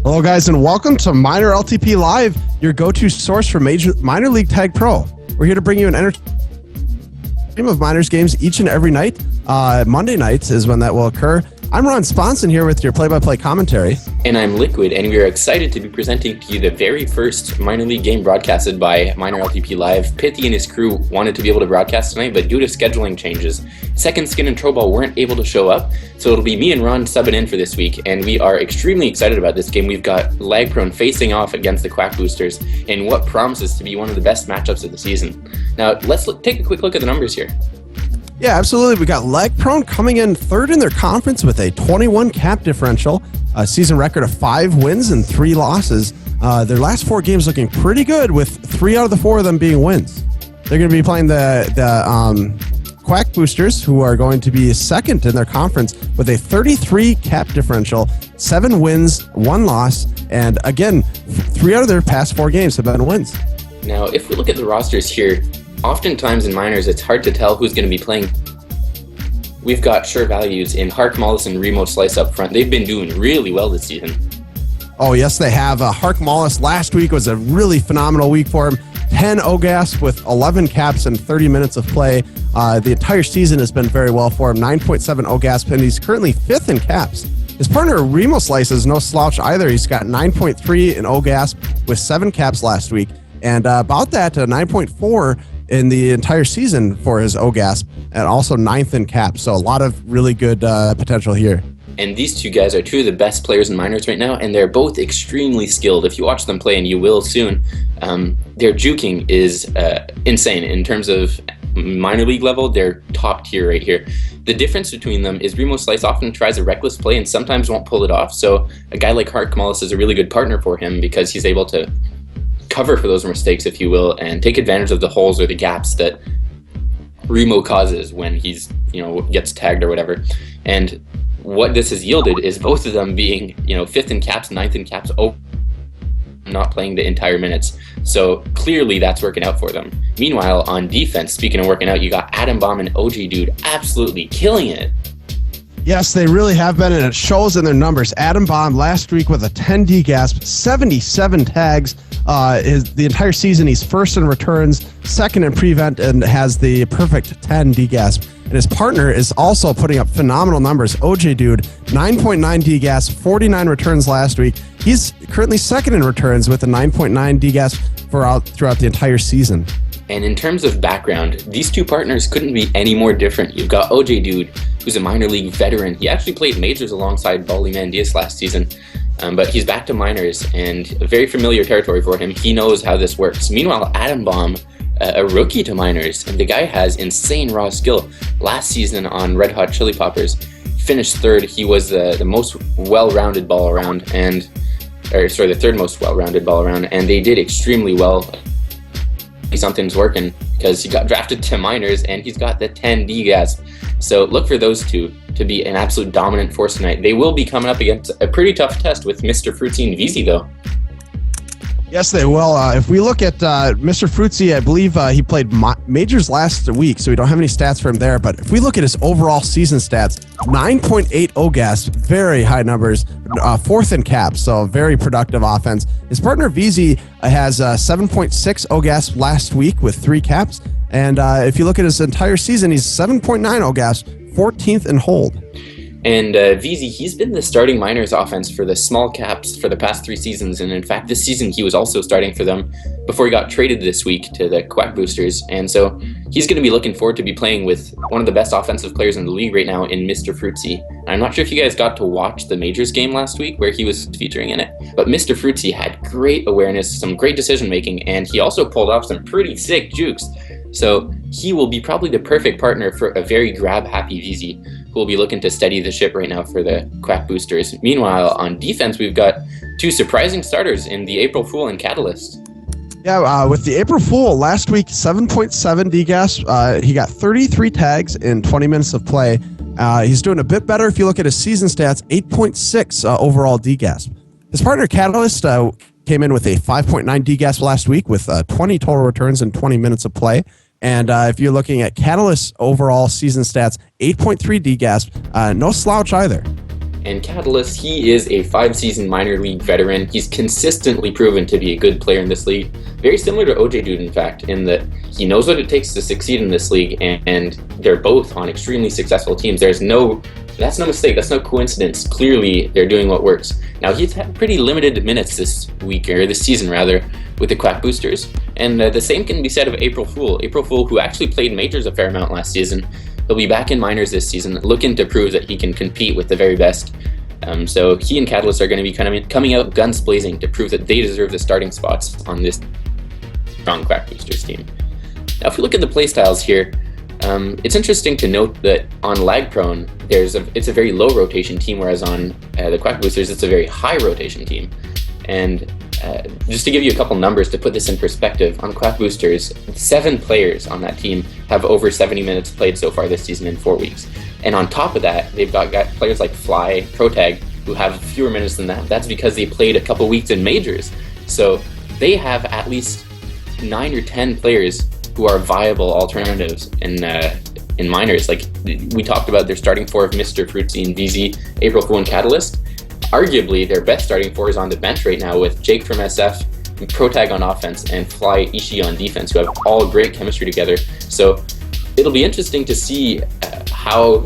Hello, guys, and welcome to MinorLTP Live, your go-to source for minor league tag pro. We're here to bring you an stream of minors games each and every night. Monday nights is when that will occur. I'm Ron Sponson here with your play-by-play commentary. And I'm Liquid, and we are excited to be presenting to you the very first minor league game broadcasted by MinorLTP Live. Pithy and his crew wanted to be able to broadcast tonight, but due to scheduling changes, Second Skin and Troball weren't able to show up, so it'll be me and Ron subbing in for this week, and we are extremely excited about this game. We've got LagProne facing off against the qakboosters in what promises to be one of the best matchups of the season. Now, let's take a quick look at the numbers here. Yeah, absolutely. We got LagProne coming in third in their conference with a 21 cap differential, a season record of 5 wins and 3 losses. Their last 4 games looking pretty good, with 3 out of the 4 of them being wins. They're going to be playing the qakboosters, who are going to be second in their conference with a 33 cap differential, 7 wins, 1 loss, and again, 3 out of their past 4 games have been wins. Now, if we look at the rosters here, oftentimes in minors, it's hard to tell who's going to be playing. We've got sure values in Hark Mollis and Remo Slice up front. They've been doing really well this season. Oh, yes, they have. Hark Mollis last week was a really phenomenal week for him. 10 OGAS with 11 caps and 30 minutes of play. The entire season has been very well for him. 9.7 OGAS, and he's currently 5th in caps. His partner, Remo Slice, is no slouch either. He's got 9.3 in OGAS with 7 caps last week, and about that 9.4 in the entire season for his OGAS, and also 9th in caps. So a lot of really good potential here. And these two guys are 2 of the best players in minors right now, and they're both extremely skilled. If you watch them play, and you will soon, their juking is insane. In terms of minor league level, they're top tier right here. The difference between them is Remo Slice often tries a reckless play and sometimes won't pull it off. So a guy like Hark Mollis is a really good partner for him, because he's able to cover for those mistakes, if you will, and take advantage of the holes or the gaps that Remo causes when he's, gets tagged or whatever. And what this has yielded is both of them being, 5th in caps, 9th in caps, not playing the entire minutes. So clearly that's working out for them. Meanwhile, on defense, speaking of working out, you got Adam Bomb and OG Dude absolutely killing it. Yes, they really have been, and it shows in their numbers. Adam Bomb last week with a 10 DGASP, 77 tags. The entire season, he's 1st in returns, 2nd in prevent, and has the perfect 10 DGASP. And his partner is also putting up phenomenal numbers. OJ Dude, 9.9 DGASP, 49 returns last week. He's currently 2nd in returns with a 9.9 DGASP throughout the entire season. And in terms of background, these 2 partners couldn't be any more different. You've got OJ Dude, who's a minor league veteran. He actually played majors alongside Bali Mandias last season, but he's back to minors, and a very familiar territory for him. He knows how this works. Meanwhile, Adam Bomb, a rookie to minors, and the guy has insane raw skill. Last season on Red Hot Chili Poppers, finished 3rd. He was the most well-rounded ball around, the 3rd most well-rounded ball around, and they did extremely well. Something's working, because he got drafted to minors and he's got the 10 DGASP. So look for those 2 to be an absolute dominant force tonight. They will be coming up against a pretty tough test with Mr. Fruitsy and VZ, though. Yes, they will. If we look at Mr. Fruitsy, I believe he played majors last week, so we don't have any stats for him there. But if we look at his overall season stats, 9.8 OGAS, very high numbers, 4th in caps, so very productive offense. His partner VZ has 7.6 OGAS last week with 3 caps. And if you look at his entire season, he's 7.9 OGAS, 14th in hold. And VZ, he's been the starting minors offense for the small caps for the past 3 seasons. And in fact, this season he was also starting for them before he got traded this week to the qakboosters. And so he's going to be looking forward to be playing with one of the best offensive players in the league right now in Mr. Fruitsy. And I'm not sure if you guys got to watch the majors game last week where he was featuring in it, but Mr. Fruitsy had great awareness, some great decision making, and he also pulled off some pretty sick jukes. So he will be probably the perfect partner for a very grab-happy VZ, who will be looking to steady the ship right now for the qakboosters. Meanwhile, on defense, we've got 2 surprising starters in the April Fool and Catalyst. Yeah, with the April Fool, last week, 7.7 DGAS. He got 33 tags in 20 minutes of play. He's doing a bit better if you look at his season stats, 8.6 overall DGAS. His partner Catalyst came in with a 5.9 DGAS last week with 20 total returns in 20 minutes of play. And if you're looking at Catalyst's overall season stats, 8.3 DGAS, no slouch either. And Catalyst, he is a 5-season minor league veteran. He's consistently proven to be a good player in this league. Very similar to OJ Dude, in fact, in that he knows what it takes to succeed in this league, and they're both on extremely successful teams. That's no mistake. That's no coincidence. Clearly, they're doing what works. Now, he's had pretty limited minutes this week, or this season rather, with the qakboosters. And the same can be said of April Fool. April Fool, who actually played majors a fair amount last season. He'll be back in minors this season, looking to prove that he can compete with the very best. So he and Catalyst are going to be coming out guns blazing to prove that they deserve the starting spots on this strong qakboosters team. Now, if we look at the playstyles here, it's interesting to note that on LagProne, it's a very low rotation team, whereas on the qakboosters, it's a very high rotation team. And just to give you a couple numbers to put this in perspective, on qakboosters, 7 players on that team have over 70 minutes played so far this season in 4 weeks. And on top of that, they've got players like Fly, Protag, who have fewer minutes than that. That's because they played a couple weeks in majors. So they have at least 9 or 10 players who are viable alternatives in minors. Like we talked about, their starting 4 of Mr. Fruitsy and VZ, April Fool, and Catalyst. Arguably, their best starting 4 is on the bench right now with Jake from SF, Protag on offense, and Fly Ishii on defense, who have all great chemistry together. So it'll be interesting to see how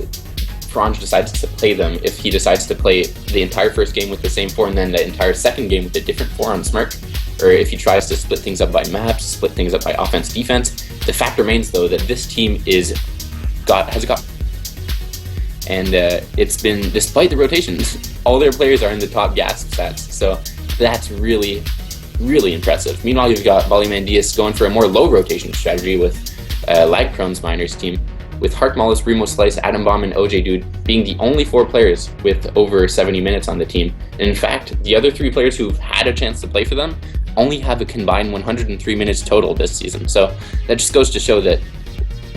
Franj decides to play them, if he decides to play the entire first game with the same 4 and then the entire second game with a different 4 on Smirk, or if he tries to split things up by maps, split things up by offense, defense. The fact remains, though, that this team has got, and it's been, despite the rotations, all their players are in the top gas stats, so that's really, really impressive. Meanwhile, you've got Balimandias going for a more low rotation strategy with LagProne's minors team, with Hark Mollis, Remo Slice, Adam Bomb, and OJ Dude being the only 4 players with over 70 minutes on the team. And in fact, the other 3 players who've had a chance to play for them only have a combined 103 minutes total this season. So that just goes to show that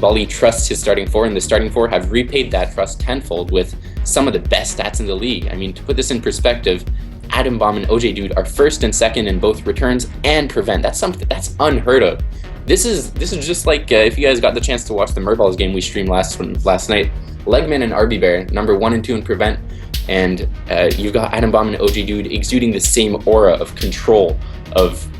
Bali trusts his starting 4, and the starting 4 have repaid that trust tenfold with some of the best stats in the league. I mean, to put this in perspective, Adam Bomb and OJ Dude are 1st and 2nd in both returns and prevent. That's unheard of. This is just like if you guys got the chance to watch the Murballs game we streamed last night. Legman and RB Bear, number 1 and 2 in prevent, and you've got Adam Bomb and OJ Dude exuding the same aura of control.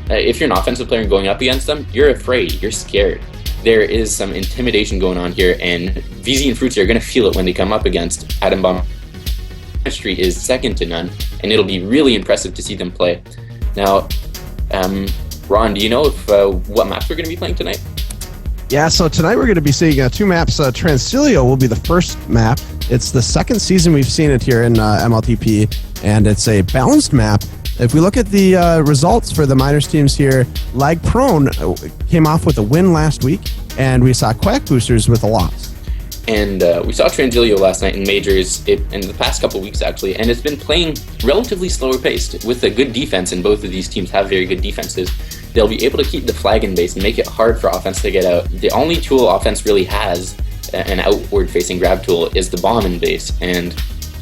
If you're an offensive player and going up against them, you're afraid, you're scared. There is some intimidation going on here, and VZ and Fruitsy are going to feel it when they come up against Adam Bomb. Chemistry is second to none, and it'll be really impressive to see them play. Now, Ron, do you know what maps we're going to be playing tonight? Yeah, so tonight we're going to be seeing 2 maps. Transilio will be the first map. It's the 2nd season we've seen it here in mLTP, and it's a balanced map. If we look at the results for the minors teams here, LagProne came off with a win last week, and we saw qakboosters with a loss. And we saw Transilio last night in majors in the past couple weeks, actually, and it's been playing relatively slower paced with a good defense, and both of these teams have very good defenses. They'll be able to keep the flag in base and make it hard for offense to get out. The only tool offense really has, an outward-facing grab tool, is the bomb in base, and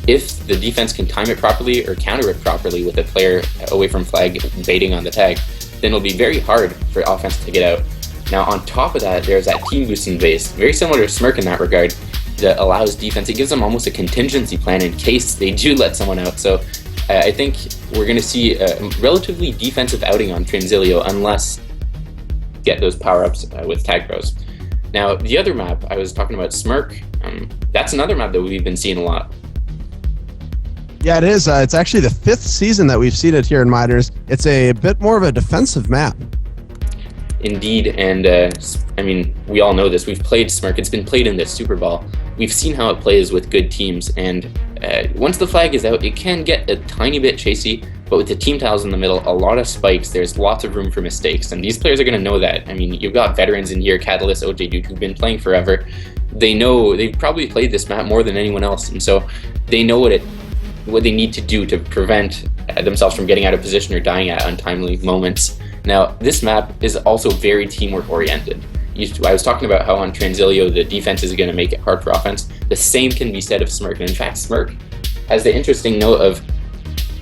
if the defense can time it properly or counter it properly with a player away from flag baiting on the tag, then it'll be very hard for offense to get out. Now, on top of that, there's that team boost in base, very similar to Smirk in that regard, that allows defense. It gives them almost a contingency plan in case they do let someone out. So I think we're going to see a relatively defensive outing on Transilio unless get those power-ups with Tag Bros. Now, the other map, I was talking about Smirk. That's another map that we've been seeing a lot. Yeah, it is. It's actually the 5th season that we've seen it here in minors. It's a bit more of a defensive map. Indeed, and I mean, we all know this. We've played Smirk. It's been played in the Super Bowl. We've seen how it plays with good teams, and once the flag is out, it can get a tiny bit chasey, but with the team tiles in the middle, a lot of spikes, there's lots of room for mistakes, and these players are going to know that. I mean, you've got veterans in here, Catalyst, OJ Duke, who've been playing forever. They know, they've probably played this map more than anyone else, and so they know what they need to do to prevent themselves from getting out of position or dying at untimely moments. Now, this map is also very teamwork oriented. I was talking about how on Transilio the defense is going to make it hard for offense. The same can be said of Smirk, and in fact Smirk has the interesting note of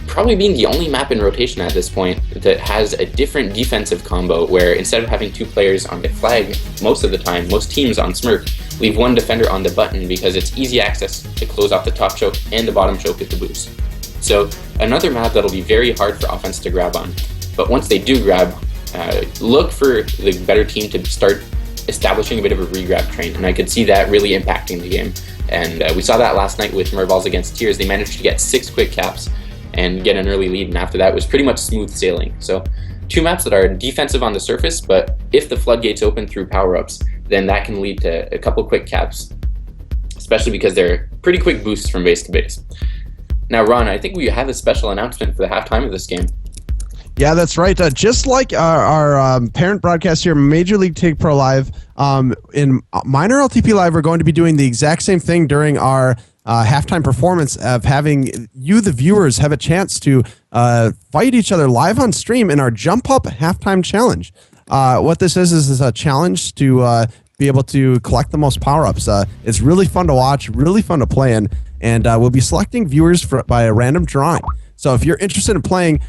probably being the only map in rotation at this point that has a different defensive combo, where instead of having 2 players on the flag most of the time, most teams on Smirk leave one defender on the button because it's easy access to close off the top choke and the bottom choke with the boost. So another map that'll be very hard for offense to grab on. But once they do grab, look for the better team to start establishing a bit of a regrab train, and I could see that really impacting the game. And we saw that last night with Mervals against Tears. They managed to get 6 quick caps and get an early lead, and after that it was pretty much smooth sailing. So 2 maps that are defensive on the surface, but if the floodgates open through power-ups, then that can lead to a couple quick caps, especially because they're pretty quick boosts from base to base. Now, Ron, I think we have a special announcement for the halftime of this game. Yeah, that's right. Just like our parent broadcast here, Major League Take Pro Live, in MinorLTP Live, we're going to be doing the exact same thing during our halftime performance of having you, the viewers, have a chance to fight each other live on stream in our Jump Up Halftime Challenge. What this is a challenge to be able to collect the most power-ups. It's really fun to watch, really fun to play in, and we'll be selecting viewers by a random drawing. So if you're interested in playing,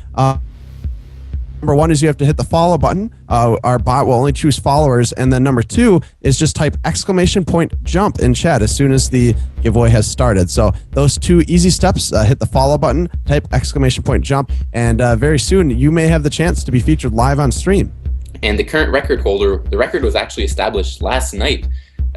number 1 is you have to hit the follow button. Our bot will only choose followers. And then number 2 is just type !jump in chat as soon as the giveaway has started. So those 2 easy steps, hit the follow button, type !jump, and very soon you may have the chance to be featured live on stream. And the current record holder, the record was actually established last night.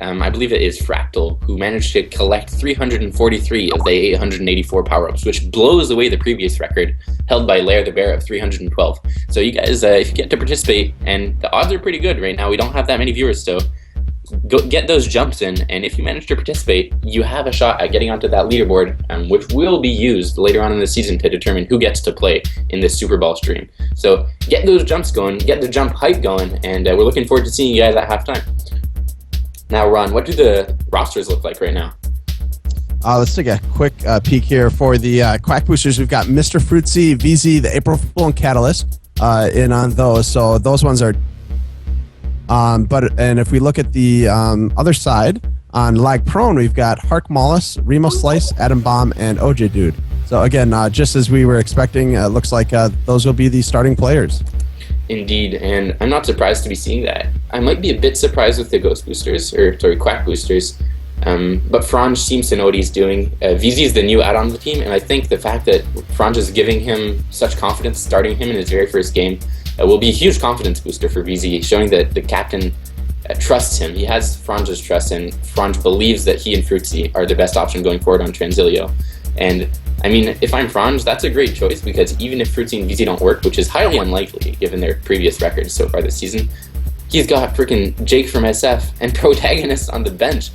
I believe it is Fractal, who managed to collect 343 of the 884 power-ups, which blows away the previous record held by Lair the Bear of 312. So you guys, if you get to participate, and the odds are pretty good right now, we don't have that many viewers, so go get those jumps in, and if you manage to participate, you have a shot at getting onto that leaderboard, which will be used later on in the season to determine who gets to play in this Super Bowl stream. So get those jumps going, get the jump hype going, and we're looking forward to seeing you guys at halftime. Now, Ron, what do the rosters look like right now? Let's take a quick peek here for the Quack Boosters. We've got Mr. Fruitsy, VZ, the April Fool, and Catalyst in on those. So those ones are. And if we look at the other side on LagProne, we've got Hark Mollis, Remo Slice, Adam Bomb, and OJ Dude. So again, just as we were expecting, it looks like those will be the starting players. Indeed, and I'm not surprised to be seeing that. I might be a bit surprised with the Quack Boosters, but Franz seems to know what he's doing. VZ is the new add-on to the team, and I think the fact that Franz is giving him such confidence, starting him in his very first game, will be a huge confidence booster for VZ, showing that the captain trusts him. He has Franz's trust, and Franz believes that he and Fruitsy are the best option going forward on Transilio. And I mean, if I'm Franz, that's a great choice, because even if Fruitsy and VZ don't work, which is highly unlikely given their previous records so far this season, he's got freaking Jake from SF and Protagonist on the bench.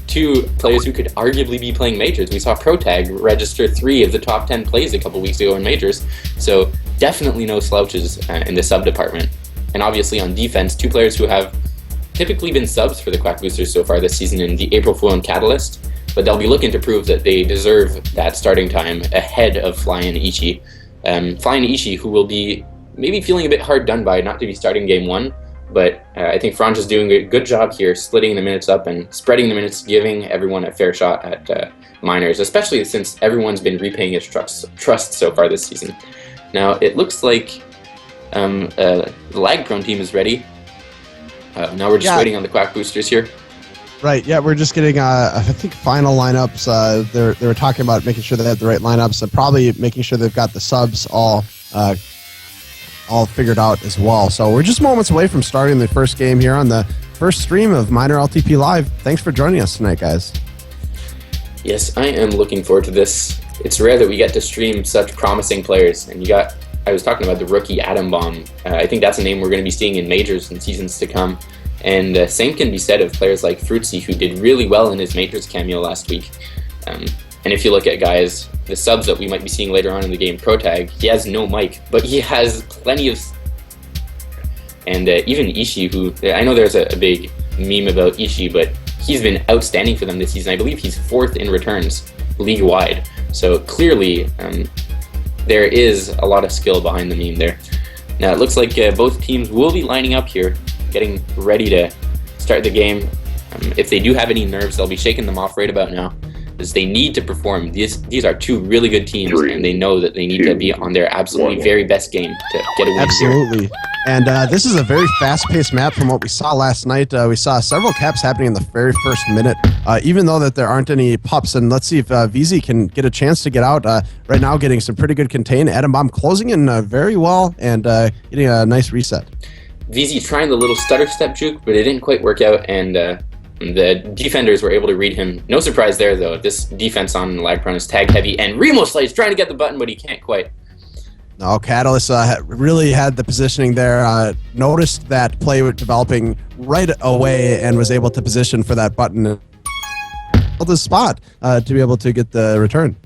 2 players who could arguably be playing majors. We saw Protag register 3 of the top 10 plays a couple weeks ago in majors, so definitely no slouches in the sub department. And obviously on defense, 2 players who have typically been subs for the Quack Boosters so far this season in the April Fool and Catalyst, but they'll be looking to prove that they deserve that starting time ahead of Fly and Ichi. Fly and Ichi, who will be maybe feeling a bit hard done by not to be starting game 1, but I think Franz is doing a good job here, splitting the minutes up and spreading the minutes, giving everyone a fair shot at minors, especially since everyone's been repaying his trust so far this season. Now, it looks like the LagProne team is ready. Now we're just waiting on the Quack Boosters here. Right, yeah, we're just getting, I think, final lineups. They were talking about making sure they have the right lineups and probably making sure they've got the subs all figured out as well. So we're just moments away from starting the first game here on the first stream of MinorLTP Live. Thanks for joining us tonight, guys. Yes, I am looking forward to this. It's rare that we get to stream such promising players, and I was talking about the rookie Adam Bomb. I think that's a name we're going to be seeing in majors in seasons to come. And same can be said of players like Fruitsy, who did really well in his majors cameo last week. And if you look at guys, the subs that we might be seeing later on in the game, Protag, he has no mic, but he has plenty of... And even Ishii, who... I know there's a big meme about Ishii, but he's been outstanding for them this season. I believe he's 4th in returns league-wide. So clearly, there is a lot of skill behind the meme there. Now, it looks like both teams will be lining up here, getting ready to start the game. If they do have any nerves, they'll be shaking them off right about now, as they need to perform. These are 2 really good teams, and they know that they need to be on their absolutely very best game to get a win. Absolutely. Here. And this is a very fast-paced map from what we saw last night. We saw several caps happening in the very first minute, even though that there aren't any pups. And let's see if VZ can get a chance to get out. Right now, getting some pretty good contain. Atom Bomb closing in very well and getting a nice reset. VZ trying the little stutter step juke, but it didn't quite work out, and the defenders were able to read him. No surprise there, though. This defense on LagProne is tag heavy, and Remo Slice trying to get the button, but he can't quite. No, Catalyst really had the positioning there. Noticed that play was developing right away and was able to position for that button and held his spot to be able to get the return.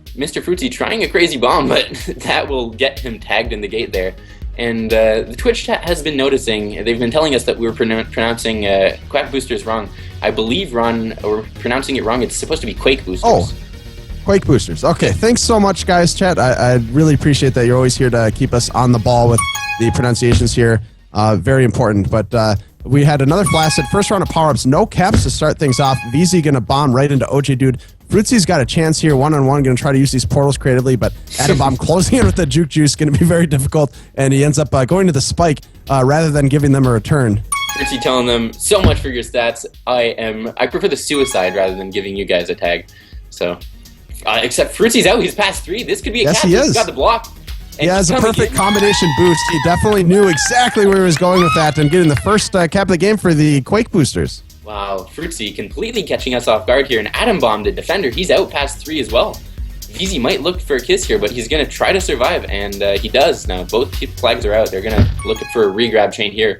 Mr. Fruitsy trying a crazy bomb, but that will get him tagged in the gate there. And the Twitch chat has been noticing, they've been telling us that we were pronouncing qakboosters wrong. I believe, Ron, we're pronouncing it wrong. It's supposed to be Quake Boosters. Oh. Quake Boosters. Okay, thanks so much, guys. Chat, I really appreciate that. You're always here to keep us on the ball with the pronunciations here. Very important. But we had another flaccid first round of power-ups. No caps to start things off. VZ going to bomb right into OJ Dude. Fruitsy's got a chance here, one-on-one, going to try to use these portals creatively, but Atom Bomb closing in with the Juke Juice, going to be very difficult, and he ends up going to the spike rather than giving them a return. Fruitsy telling them, so much for your stats. I prefer the suicide rather than giving you guys a tag. So... except Fruitsy's out. He's past 3. This could be a yes, cap. He is. He's got the block. He has a perfect combination boost. He definitely knew exactly where he was going with that and getting the first cap of the game for the Quake Boosters. Wow, Fruitsy completely catching us off guard here. And Atom Bomb, the defender, he's out past 3 as well. VZ might look for a kiss here, but he's going to try to survive, and he does. Now, both flags are out. They're going to look for a regrab chain here.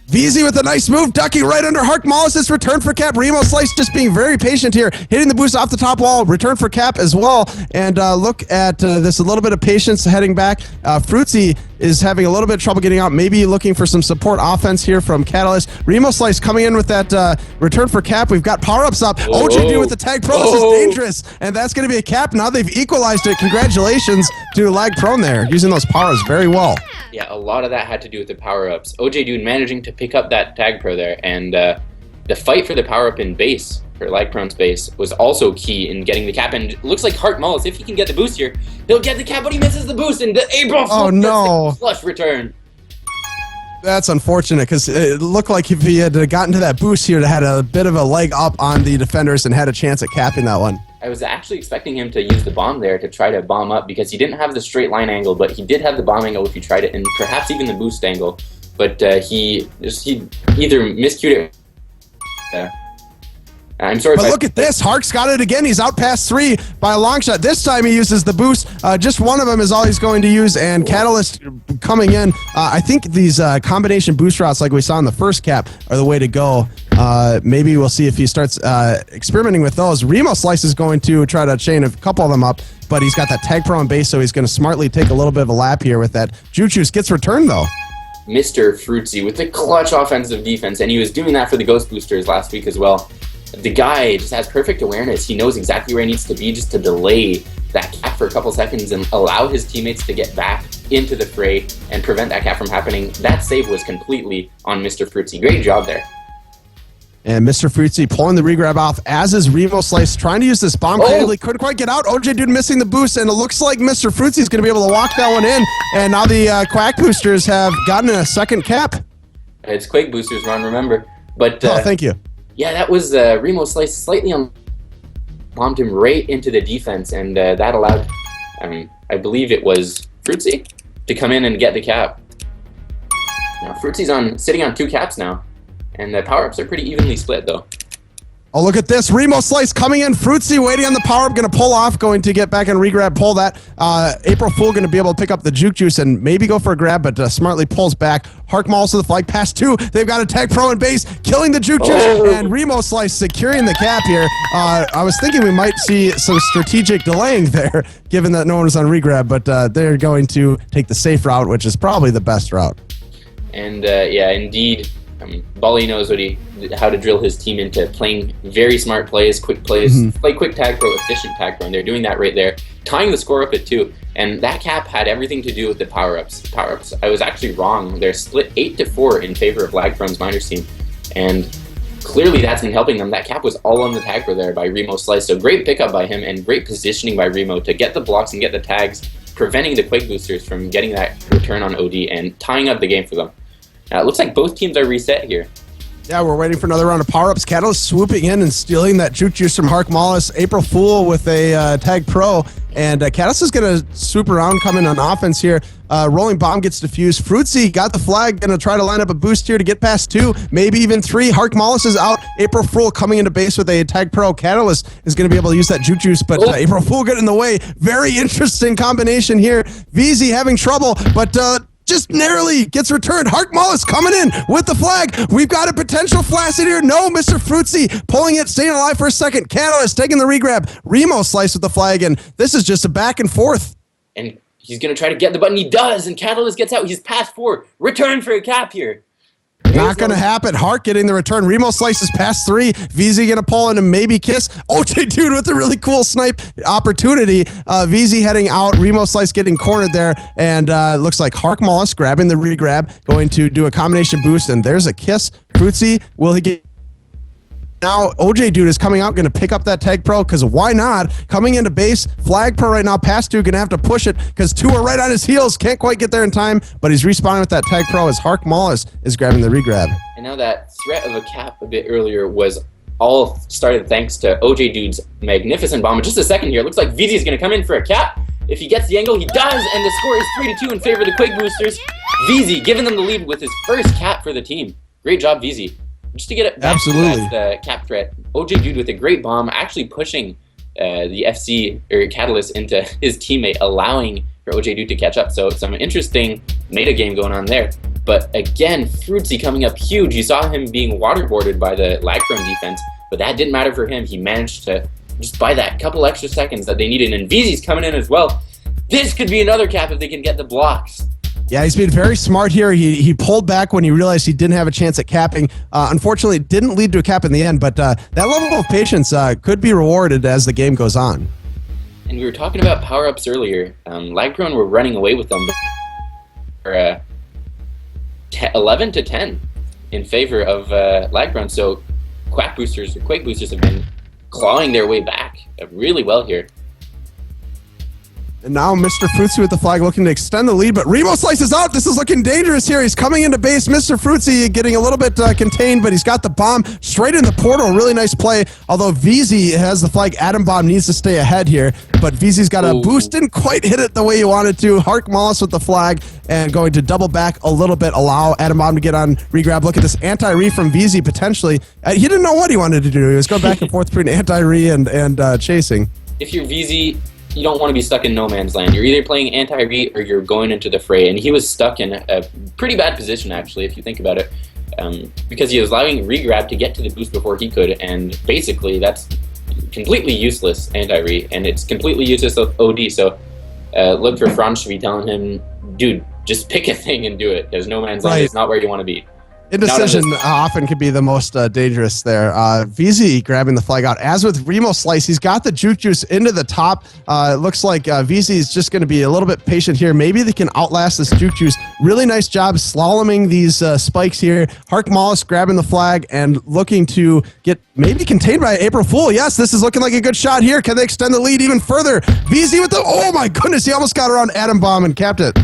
VZ with a nice move, ducking right under Hark Mollis' return for cap. Remo Slice just being very patient here, hitting the boost off the top wall, return for cap as well. And look at this, a little bit of patience heading back. Fruitsy is having a little bit of trouble getting out, maybe looking for some support offense here from Catalyst. Remo Slice coming in with that return for cap. We've got power-ups up. OJD with the tag pro. This is dangerous, and that's going to be a cap. Now they've equalized it. Congratulations to LagProne there, using those powers very well. Yeah, a lot of that had to do with the power-ups. OJ Dude managing to pick up that tag pro there, and the fight for the power-up in base, for LagProne's base, was also key in getting the cap. And it looks like Hart Mullis, if he can get the boost here, he'll get the cap, but he misses the boost, and the April flush return. That's unfortunate, because it looked like if he had gotten to that boost here, it had a bit of a leg up on the defenders and had a chance at capping that one. I was actually expecting him to use the bomb there to try to bomb up, because he didn't have the straight line angle, but he did have the bomb angle if he tried it, and perhaps even the boost angle. But he either miscued it. I'm sorry. But look at this. Hark's got it again. He's out past 3 by a long shot. This time he uses the boost. Just one of them is all he's going to use, and Catalyst coming in. I think these combination boost routes like we saw in the first cap are the way to go. Maybe we'll see if he starts experimenting with those. Remo Slice is going to try to chain a couple of them up, but he's got that tag pro on base, so he's going to smartly take a little bit of a lap here with that. Juju's gets returned, though. Mr. Fruitsy with the clutch offensive defense, and he was doing that for the Ghost Boosters last week as well. The guy just has perfect awareness. He knows exactly where he needs to be just to delay that cap for a couple seconds and allow his teammates to get back into the fray and prevent that cap from happening. That save was completely on Mr. Fruitsy. Great job there. And Mr. Fruitsy pulling the regrab off, as is Remo Slice trying to use this bomb creatively. Couldn't quite get out. OJ Dude missing the boost, and it looks like Mr. Fruitsy is going to be able to walk that one in. And now the Quake Boosters have gotten a second cap. It's Quake Boosters, Ron, remember. But thank you. Yeah, that was Remo Slice slightly bombed him right into the defense, and that allowed, I believe it was Fruitsy to come in and get the cap. Now Fruitsy's sitting on 2 caps now. And the power-ups are pretty evenly split, though. Oh, look at this. Remo Slice coming in. Fruitsy waiting on the power-up. Going to pull off. Going to get back and regrab. Pull that. April Fool going to be able to pick up the Juke Juice and maybe go for a grab, but smartly pulls back. Hark Malls to the flag. Pass 2. They've got a tag pro in base. Killing the Juke Juice. And Remo Slice securing the cap here. I was thinking we might see some strategic delaying there, given that no one was on regrab, but they're going to take the safe route, which is probably the best route. And, yeah, indeed. Bali knows how to drill his team into playing very smart plays, quick plays, play quick tag pro, efficient tag pro, and they're doing that right there, tying the score up at 2. And that cap had everything to do with the power-ups. I was actually wrong. They're split 8-4 in favor of LagProne's minors team, and clearly that's been helping them. That cap was all on the tag pro there by Remo Slice, so great pickup by him and great positioning by Remo to get the blocks and get the tags preventing the Quake Boosters from getting that return on OD and tying up the game for them. It looks like both teams are reset here. Yeah, we're waiting for another round of power-ups. Catalyst swooping in and stealing that Juke Juice from Hark Mollis. April Fool with a Tag Pro. And Catalyst is going to swoop around, come in on offense here. Rolling Bomb gets defused. Fruitsy got the flag, going to try to line up a boost here to get past 2, maybe even 3. Hark Mollis is out. April Fool coming into base with a Tag Pro. Catalyst is going to be able to use that Juke Juice, but April Fool got in the way. Very interesting combination here. VZ having trouble, but just narrowly gets returned. Hark Mollis coming in with the flag. We've got a potential Flaccid here. No, Mr. Fruitsy pulling it, staying alive for a second. Catalyst taking the regrab. Remo sliced with the flag, and this is just a back and forth. And he's going to try to get the button. He does, and Catalyst gets out. He's past 4. Return for a cap here. Not going to happen. Hark getting the return. Remo slices past 3. VZ going to pull in and maybe kiss. OJ Dude with a really cool snipe opportunity. VZ heading out. Remo slice getting cornered there. And looks like Hark Mollis grabbing the regrab. Going to do a combination boost. And there's a kiss. Fruitsy, will he get... Now, OJ Dude is coming out, going to pick up that Tag Pro, because why not? Coming into base, Flag Pro right now, past 2, going to have to push it, because 2 are right on his heels, can't quite get there in time, but he's respawning with that Tag Pro as Hark Mollis is grabbing the regrab. And now that threat of a cap a bit earlier was all started thanks to OJ Dude's magnificent bomb. In just a second here, it looks like VZ is going to come in for a cap. If he gets the angle, he does, and the score is 3-2 in favor of the Quake Boosters. VZ giving them the lead with his first cap for the team. Great job, VZ. Just to get it back to that cap threat, OJ Dude with a great bomb, actually pushing the FC or Catalyst into his teammate, allowing for OJ Dude to catch up. So some interesting meta game going on there. But again, Fruitsy coming up huge. You saw him being waterboarded by the LagProne defense, but that didn't matter for him. He managed to just buy that couple extra seconds that they needed, and VZ's coming in as well. This could be another cap if they can get the blocks. Yeah, he's been very smart here. He pulled back when he realized he didn't have a chance at capping. Unfortunately, it didn't lead to a cap in the end, but that level of patience could be rewarded as the game goes on. And we were talking about power-ups earlier. LagProne were running away with them for 11-10 in favor of LagProne. So Quake Boosters have been clawing their way back really well here. And now Mr. Fruitsy with the flag looking to extend the lead, but Remo slices out. This is looking dangerous here. He's coming into base. Mr. Fruitsy getting a little bit contained, but he's got the bomb straight in the portal. Really nice play. Although VZ has the flag, Atom Bomb needs to stay ahead here, but VZ's got a boost. Didn't quite hit it the way you wanted to. Hark Mollis with the flag and going to double back a little bit, allow Atom Bomb to get on regrab. Look at this anti-re from VZ potentially. He didn't know what he wanted to do. He was going back and forth between anti-re and chasing. If you're VZ, you don't want to be stuck in no man's land. You're either playing anti-re or you're going into the fray, and he was stuck in a pretty bad position, actually, if you think about it, because he was allowing regrab to get to the boost before he could, and basically that's completely useless anti-re, and it's completely useless OD, so look for Franz to be telling him, dude, just pick a thing and do it, because no man's land is not where you want to be. Indecision often could be the most dangerous there. VZ grabbing the flag out. As with Remo Slice, he's got the Juke Juice into the top. It looks like VZ is just going to be a little bit patient here. Maybe they can outlast this Juke Juice. Really nice job slaloming these spikes here. Hark Mollis grabbing the flag and looking to get maybe contained by April Fool. Yes, this is looking like a good shot here. Can they extend the lead even further? VZ with the, oh my goodness, he almost got around Atom Bomb and capped it.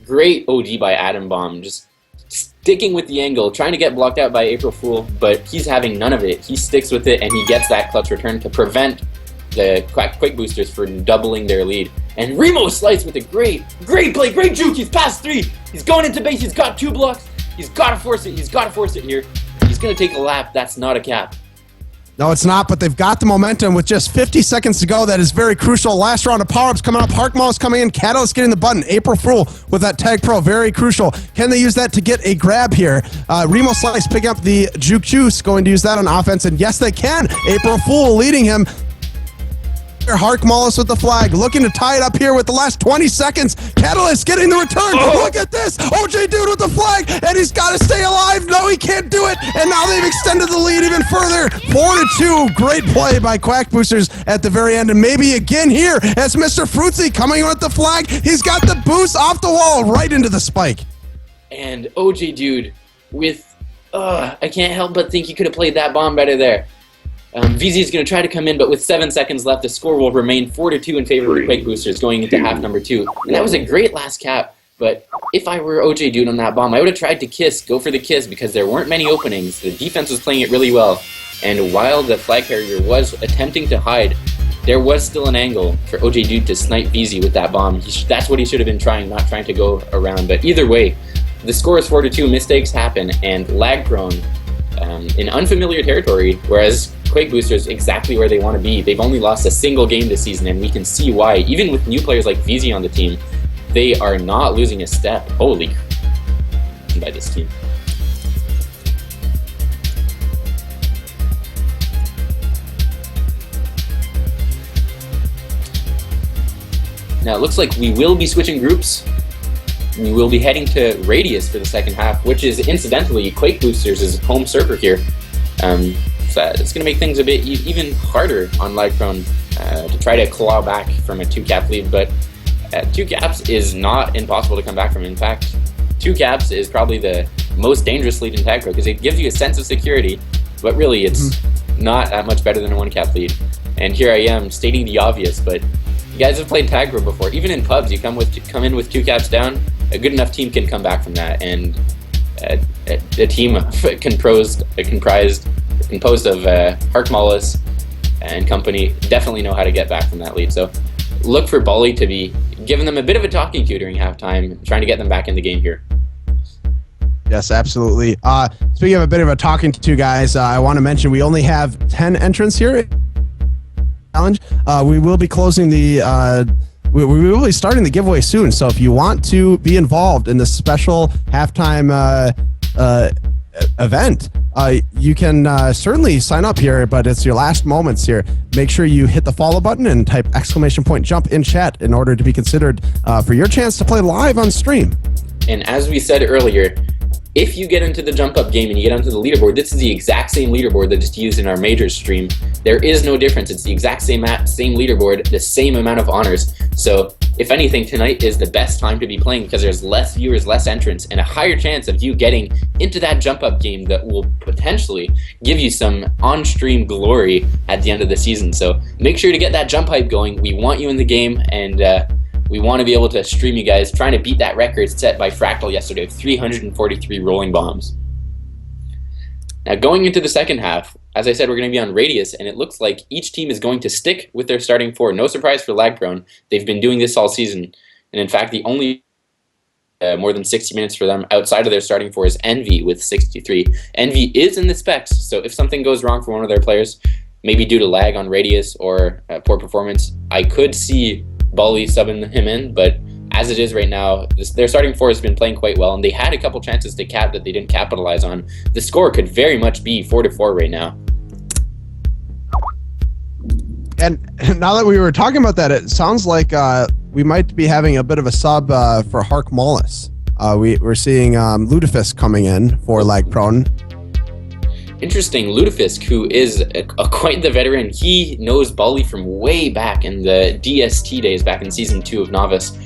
Great OD by Atom Bomb. Just sticking with the angle, trying to get blocked out by April Fool, but he's having none of it. He sticks with it, and he gets that clutch return to prevent the Quake Boosters from doubling their lead. And Remo Slice with a great play, great juke. He's past 3. He's going into base. He's got 2 blocks. He's got to force it. He's got to force it here. He's going to take a lap. That's not a cap. No, it's not, but they've got the momentum with just 50 seconds to go. That is very crucial. Last round of power-ups coming up. Hark Mollis coming in. Catalyst getting the button. April Fool with that Tag Pro. Very crucial. Can they use that to get a grab here? Remo Slice picking up the Juke Juice. Going to use that on offense, and yes, they can. April Fool leading him. Hark Mollis with the flag, looking to tie it up here with the last 20 seconds. Catalyst getting the return. Look at this. OJ Dude with the flag, and he's got to stay alive. No, he can't do it. And now they've extended the lead even further. 4-2. Great play by Quake Boosters at the very end. And maybe again here as Mr. Fruitsy coming in with the flag. He's got the boost off the wall right into the spike. And OJ Dude with, I can't help but think he could have played that bomb better there. VZ is going to try to come in, but with 7 seconds left, the score will remain 4-2 in favor of the Quake Boosters going into half number 2. And that was a great last cap, but if I were OJ Dude on that bomb, I would have tried to go for the kiss, because there weren't many openings. The defense was playing it really well, and while the flag carrier was attempting to hide, there was still an angle for OJ Dude to snipe VZ with that bomb. That's what he should have been trying, not trying to go around. But either way, the score is 4-2, mistakes happen, and LagProne in unfamiliar territory, whereas Quake Boosters exactly where they want to be. They've only lost a single game this season, and we can see why. Even with new players like VZ on the team, they are not losing a step. Holy by this team. Now it looks like we will be switching groups. We will be heading to Radius for the second half, which is incidentally Quake Boosters' home server here. So it's going to make things a bit even harder on LagProne to try to claw back from a 2-cap lead, but 2 caps is not impossible to come back from. In fact, 2 caps is probably the most dangerous lead in Tag Pro, because it gives you a sense of security, but really it's not that much better than a 1-cap lead. And here I am stating the obvious, but you guys have played Tag Pro before. Even in pubs, you come in with 2 caps down, a good enough team can come back from that, and a team composed of Hark Mollis and company definitely know how to get back from that lead. So look for Bolly to be giving them a bit of a talking to during halftime, trying to get them back in the game here. Yes, absolutely. Speaking of a bit of a talking to, guys, I want to mention we only have 10 entrants here. Challenge. We will be closing the. We will be starting the giveaway soon. So if you want to be involved in this special halftime event, you can certainly sign up here, but it's your last moments here. Make sure you hit the follow button and type !jump in chat in order to be considered for your chance to play live on stream. And as we said earlier, if you get into the jump up game and you get onto the leaderboard, this is the exact same leaderboard that is used in our majors stream. There is no difference. It's the exact same leaderboard, the same amount of honors. So if anything, tonight is the best time to be playing, because there's less viewers, less entrants, and a higher chance of you getting into that jump up game that will potentially give you some on-stream glory at the end of the season. So make sure to get that jump hype going. We want you in the game, and we want to be able to stream you guys, trying to beat that record set by Fractal yesterday of 343 rolling bombs. Now going into the second half, as I said, we're going to be on Radius, and it looks like each team is going to stick with their starting 4. No surprise for LagProne. They've been doing this all season. And in fact, the only more than 60 minutes for them outside of their starting 4 is Envy with 63. Envy is in the specs, so if something goes wrong for one of their players, maybe due to lag on Radius or poor performance, I could see Bolly subbing him in, but as it is right now, their starting 4 has been playing quite well, and they had a couple chances to cap that they didn't capitalize on. The score could very much be 4-4 right now. And now that we were talking about that, it sounds like we might be having a bit of a sub for Hark Mollis. We're seeing Lutefisk coming in for LagProne. Interesting. Lutefisk, who is quite the veteran, he knows Bolly from way back in the DST days, back in Season 2 of Novice.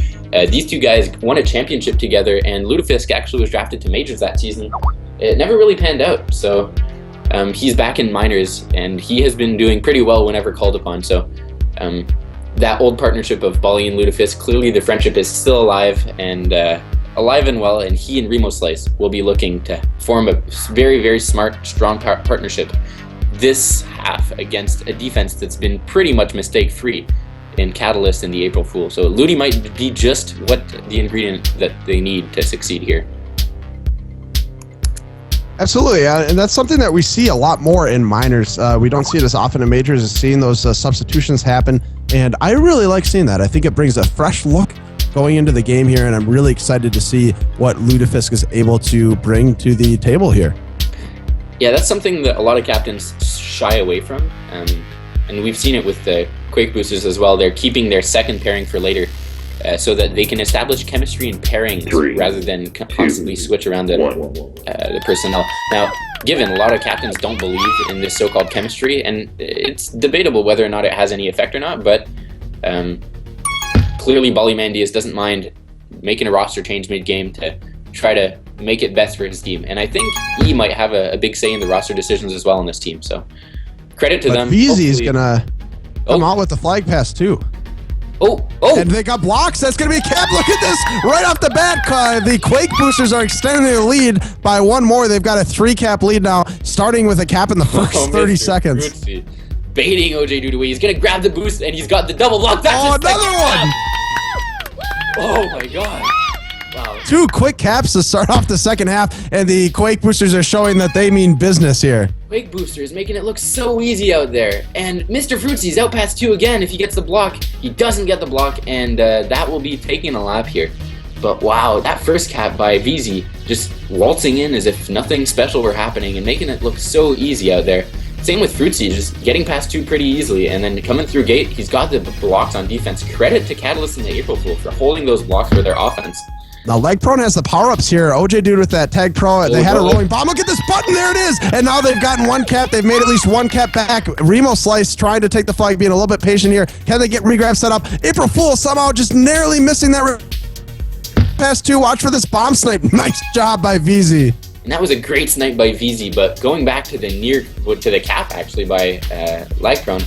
These two guys won a championship together, and Lutefisk actually was drafted to Majors that season. It never really panned out, so he's back in Minors, and he has been doing pretty well whenever called upon. So that old partnership of Bolly and Lutefisk, clearly the friendship is still alive and well, and he and Remo Slice will be looking to form a very, very smart, strong partnership this half against a defense that's been pretty much mistake-free in Catalyst and the April Fool. So Ludi might be just what the ingredient that they need to succeed here. Absolutely, and that's something that we see a lot more in Minors. We don't see it as often in Majors, as seeing those substitutions happen, and I really like seeing that. I think it brings a fresh look going into the game here, and I'm really excited to see what Lutefisk is able to bring to the table here. Yeah, that's something that a lot of captains shy away from, and we've seen it with the Quake Boosters as well. They're keeping their second pairing for later, so that they can establish chemistry and pairings rather than constantly switch around the personnel. Now, given a lot of captains don't believe in this so-called chemistry, and it's debatable whether or not it has any effect or not, but clearly Ballymandius doesn't mind making a roster change mid-game to try to make it best for his team. And I think he might have a big say in the roster decisions as well on this team. So credit to them. VZ's gonna come out with the flag pass too. Oh! And they got blocks. That's going to be a cap. Look at this. Right off the bat, the Quake boosters are extending their lead by one more. They've got a 3-cap lead now, starting with a cap in the first 30 seconds. Fruitsy. Baiting OJ Dude away. He's going to grab the boost, and he's got the double block. That's another one. Oh, my God. Wow. 2 quick caps to start off the second half, and the Quake boosters are showing that they mean business here. Quake boosters making it look so easy out there. And Mr. Fruitsy's out past 2 again. If he gets the block, he doesn't get the block, and that will be taking a lap here. But wow, that first cap by VZ just waltzing in as if nothing special were happening and making it look so easy out there. Same with Fruitsy, just getting past 2 pretty easily, and then coming through gate, he's got the blocks on defense. Credit to Catalyst and the April Fool for holding those blocks for their offense. Now, LagProne has the power-ups here. OJ Dude with that Tag Pro. They had a rolling bomb. Look at this button. There it is. And now they've gotten 1 cap. They've made at least 1 cap back. Remo Slice trying to take the flag, being a little bit patient here. Can they get regrab set up? April Fool somehow just narrowly missing that pass 2. Watch for this bomb snipe. Nice job by VZ. And that was a great snipe by VZ, but going back to the cap actually by LagProne,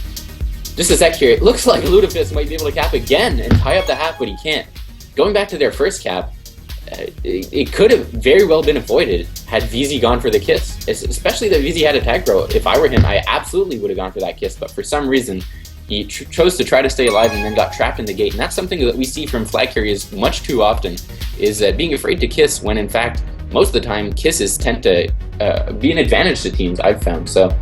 just a sec here, it looks like Lutefisk might be able to cap again and tie up the half, but he can't. Going back to their first cap, it could have very well been avoided had VZ gone for the kiss, especially that VZ had a tag pro. If I were him, I absolutely would have gone for that kiss, but for some reason, he chose to try to stay alive and then got trapped in the gate, and that's something that we see from flag carriers much too often, is being afraid to kiss when in fact, most of the time, kisses tend to be an advantage to teams, I've found. So,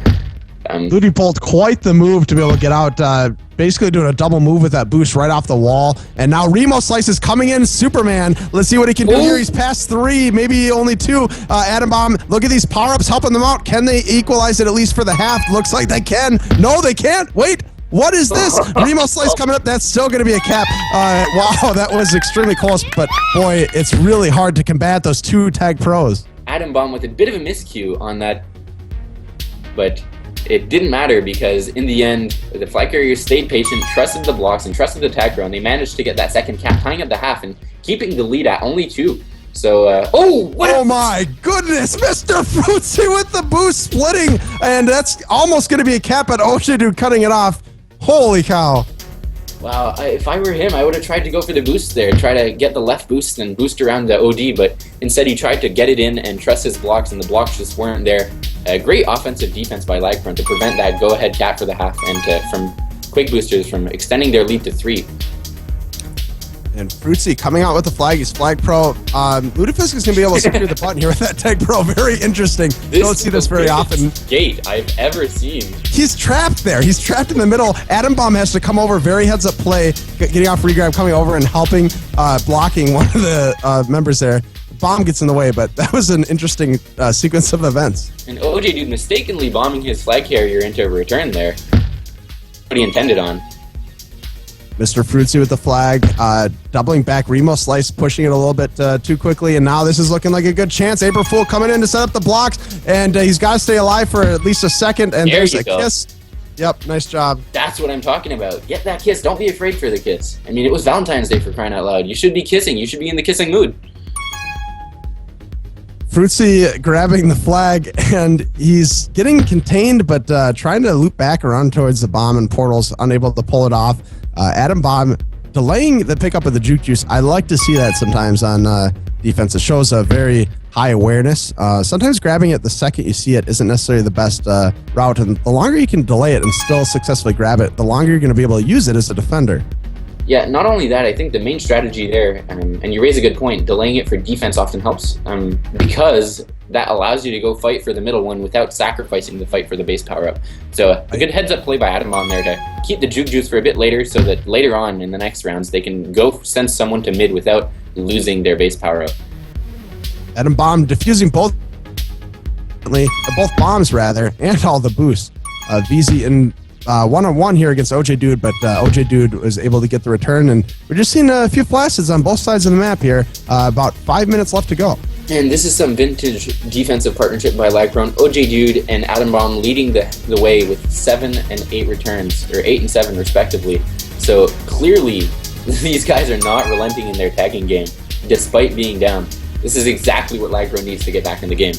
Ludi pulled quite the move to be able to get out, basically doing a double move with that boost right off the wall. And now Remo Slice is coming in, Superman. Let's see what he can do here. He's past 3, maybe only 2. Atom Bomb, look at these power-ups helping them out. Can they equalize it at least for the half? Looks like they can. No, they can't. Wait. What is this? Remo Slice coming up. That's still going to be a cap. Wow, that was extremely close. But, boy, it's really hard to combat those 2 tag pros. Atom Bomb with a bit of a miscue on that. But it didn't matter because, in the end, the flag carriers stayed patient, trusted the blocks, and trusted the tag pro. And they managed to get that second cap, tying up the half and keeping the lead at only 2. So, oh my goodness, Mr. Fruitsy with the boost splitting. And that's almost going to be a cap, but OJ Dude cutting it off. Holy cow. Wow, if I were him, I would have tried to go for the boost there, try to get the left boost and boost around the OD, but instead he tried to get it in and trust his blocks, and the blocks just weren't there. A great offensive defense by LagProne to prevent that go-ahead cap for the half and from Quake boosters from extending their lead to 3. And Fruitsy coming out with the flag. He's flag pro. Lutefisk is going to be able to secure the button here with that tag pro. Very interesting. Don't see this very often. Gate I've ever seen. He's trapped there. He's trapped in the middle. Atom Bomb has to come over. Very heads up play. Getting off regrab, coming over and helping, blocking one of the members there. Bomb gets in the way, but that was an interesting sequence of events. And OJ Dude mistakenly bombing his flag carrier into a return there. What he intended on. Mr. Fruitsy with the flag, doubling back. Remo Slice pushing it a little bit too quickly, and now this is looking like a good chance. April Fool coming in to set up the blocks, and he's got to stay alive for at least a second, and there's a kiss. Yep, nice job. That's what I'm talking about. Get that kiss. Don't be afraid for the kiss. I mean, it was Valentine's Day, for crying out loud. You should be kissing. You should be in the kissing mood. Fruitsy grabbing the flag, and he's getting contained, but trying to loop back around towards the bomb and portals, unable to pull it off. Atom Bomb delaying the pickup of the juke juice. I like to see that sometimes on defense. It shows a very high awareness. Sometimes grabbing it the second you see it isn't necessarily the best route, and the longer you can delay it and still successfully grab it, the longer you're going to be able to use it as a defender. Yeah, not only that, I think the main strategy there, and you raise a good point, delaying it for defense often helps because that allows you to go fight for the middle one without sacrificing the fight for the base power-up. So a good heads-up play by Atom Bomb there to keep the juke juice for a bit later so that later on in the next rounds they can go send someone to mid without losing their base power-up. Atom Bomb diffusing both bombs rather, and all the boosts. VZ in one-on-one here against OJ Dude, but OJ Dude was able to get the return, and we're just seeing a few flashes on both sides of the map here. About 5 minutes left to go. And this is some vintage defensive partnership by LagProne. OJ Dude and Atom Bomb leading the way with 7 and 8 returns, or 8 and 7 respectively. So clearly, these guys are not relenting in their tagging game, despite being down. This is exactly what LagProne needs to get back in the game.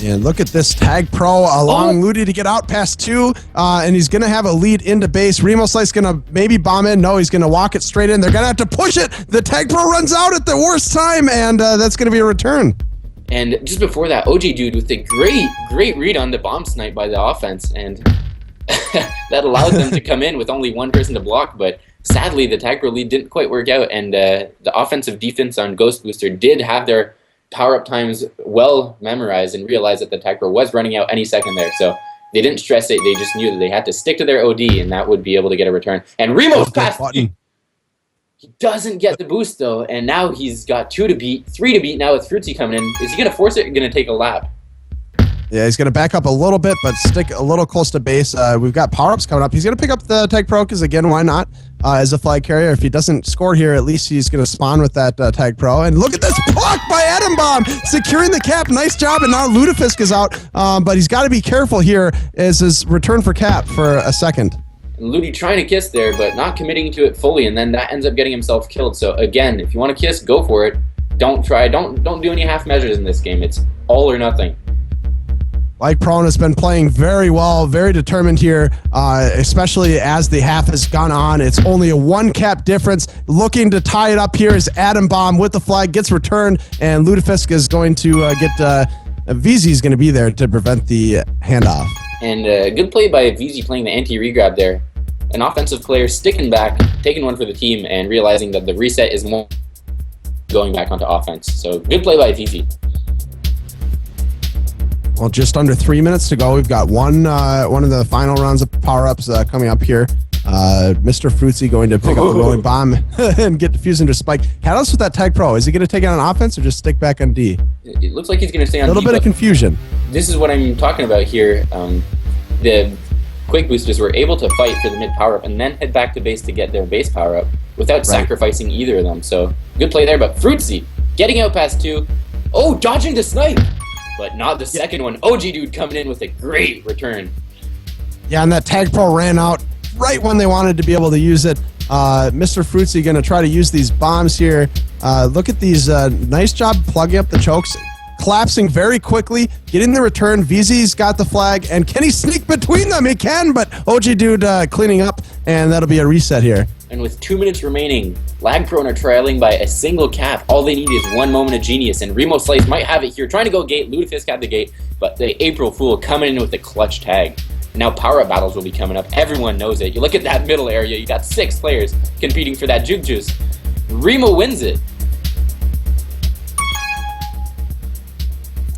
And look at this Tag Pro allowing Ludi to get out past 2, and he's going to have a lead into base. Remo Slice going to maybe bomb in. No, he's going to walk it straight in. They're going to have to push it. The Tag Pro runs out at the worst time, and that's going to be a return. And just before that, OG Dude with a great read on the bomb snipe by the offense, and that allowed them to come in with only one person to block, but sadly the Tag Pro lead didn't quite work out, and the offensive defense on Ghost Booster did have their power-up times well memorized and realized that the Tag Pro was running out any second there. So they didn't stress it. They just knew that they had to stick to their OD, and that would be able to get a return. And Remo's past. He doesn't get the boost, though, and now he's got 2 to beat, 3 to beat now with Fruitsy coming in. Is he going to force it or going to take a lap? Yeah, he's going to back up a little bit, but stick a little close to base. We've got power-ups coming up. He's going to pick up the Tag Pro, because, again, why not? As a flag carrier, if he doesn't score here, at least he's going to spawn with that Tag Pro. And look at this block by Atom Bomb, securing the cap. Nice job, and now Lutefisk is out. But he's got to be careful here as his return for cap for a second. Ludi trying to kiss there, but not committing to it fully, and then that ends up getting himself killed. So, again, if you want to kiss, go for it. Don't do any half measures in this game. It's all or nothing. LagProne has been playing very well, very determined here, especially as the half has gone on. It's only a 1 cap difference. Looking to tie it up here is Atom Bomb with the flag, gets returned, and Lutefisk is going to get, VZ is going to be there to prevent the handoff. And good play by VZ playing the anti-regrab there. An offensive player sticking back, taking one for the team, and realizing that the reset is more going back onto offense. So good play by VZ. Well, just under 3 minutes to go. We've got one of the final rounds of power-ups coming up here. Mr. Fruitsy going to pick up the rolling bomb and get defused into Spike. Catalyst with that Tag Pro. Is he going to take it on offense or just stick back on D? It looks like he's going to stay on D. A little bit of confusion. This is what I'm talking about here. The Quake Boosters were able to fight for the mid power-up and then head back to base to get their base power-up without sacrificing either of them. So good play there, but Fruitsy getting out past 2. Oh, dodging the snipe! But not the second one. OG Dude coming in with a great return. Yeah, and that Tag Pro ran out right when they wanted to be able to use it. Mr. Fruitsy going to try to use these bombs here. Look at these. Nice job plugging up the chokes. Collapsing very quickly, getting the return. VZ's got the flag, and can he sneak between them? He can, but OG Dude cleaning up, and that'll be a reset here. And with 2 minutes remaining, LagProne are trailing by a single cap. All they need is one moment of genius, and Remo Slice might have it here. Trying to go gate, Lutefisk had the gate, but the April Fool coming in with the clutch tag. Now power-up battles will be coming up. Everyone knows it. You look at that middle area, you got 6 players competing for that Juke Juice. Remo wins it.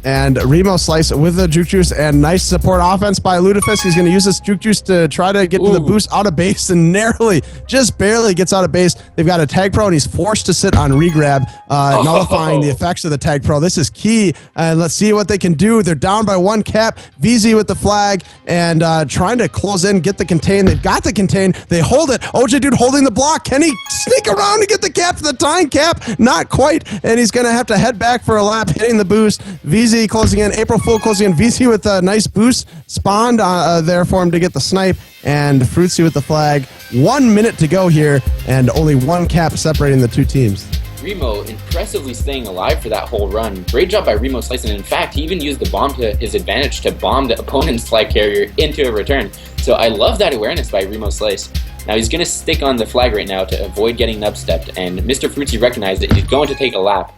And Remo Slice with the Juke Juice, and nice support offense by Lutefisk. He's going to use this Juke Juice to try to get to the boost out of base, and narrowly, just barely gets out of base. They've got a Tag Pro, and he's forced to sit on regrab, nullifying the effects of the Tag Pro. This is key, and let's see what they can do. They're down by 1 cap. VZ with the flag, and trying to close in, get the contain. They've got the contain. They hold it. OJ Dude holding the block. Can he sneak around to get the cap to the tying cap? Not quite, and he's going to have to head back for a lap, hitting the boost. VZ closing in, April Fool closing in, VC with a nice boost, spawned there for him to get the snipe, and Fruitsy with the flag. 1 minute to go here, and only 1 cap separating the 2 teams. Remo impressively staying alive for that whole run. Great job by Remo Slice, and in fact, he even used the bomb to his advantage to bomb the opponent's flag carrier into a return. So I love that awareness by Remo Slice. Now he's going to stick on the flag right now to avoid getting nub-stepped, and Mr. Fruitsy recognized that he's going to take a lap.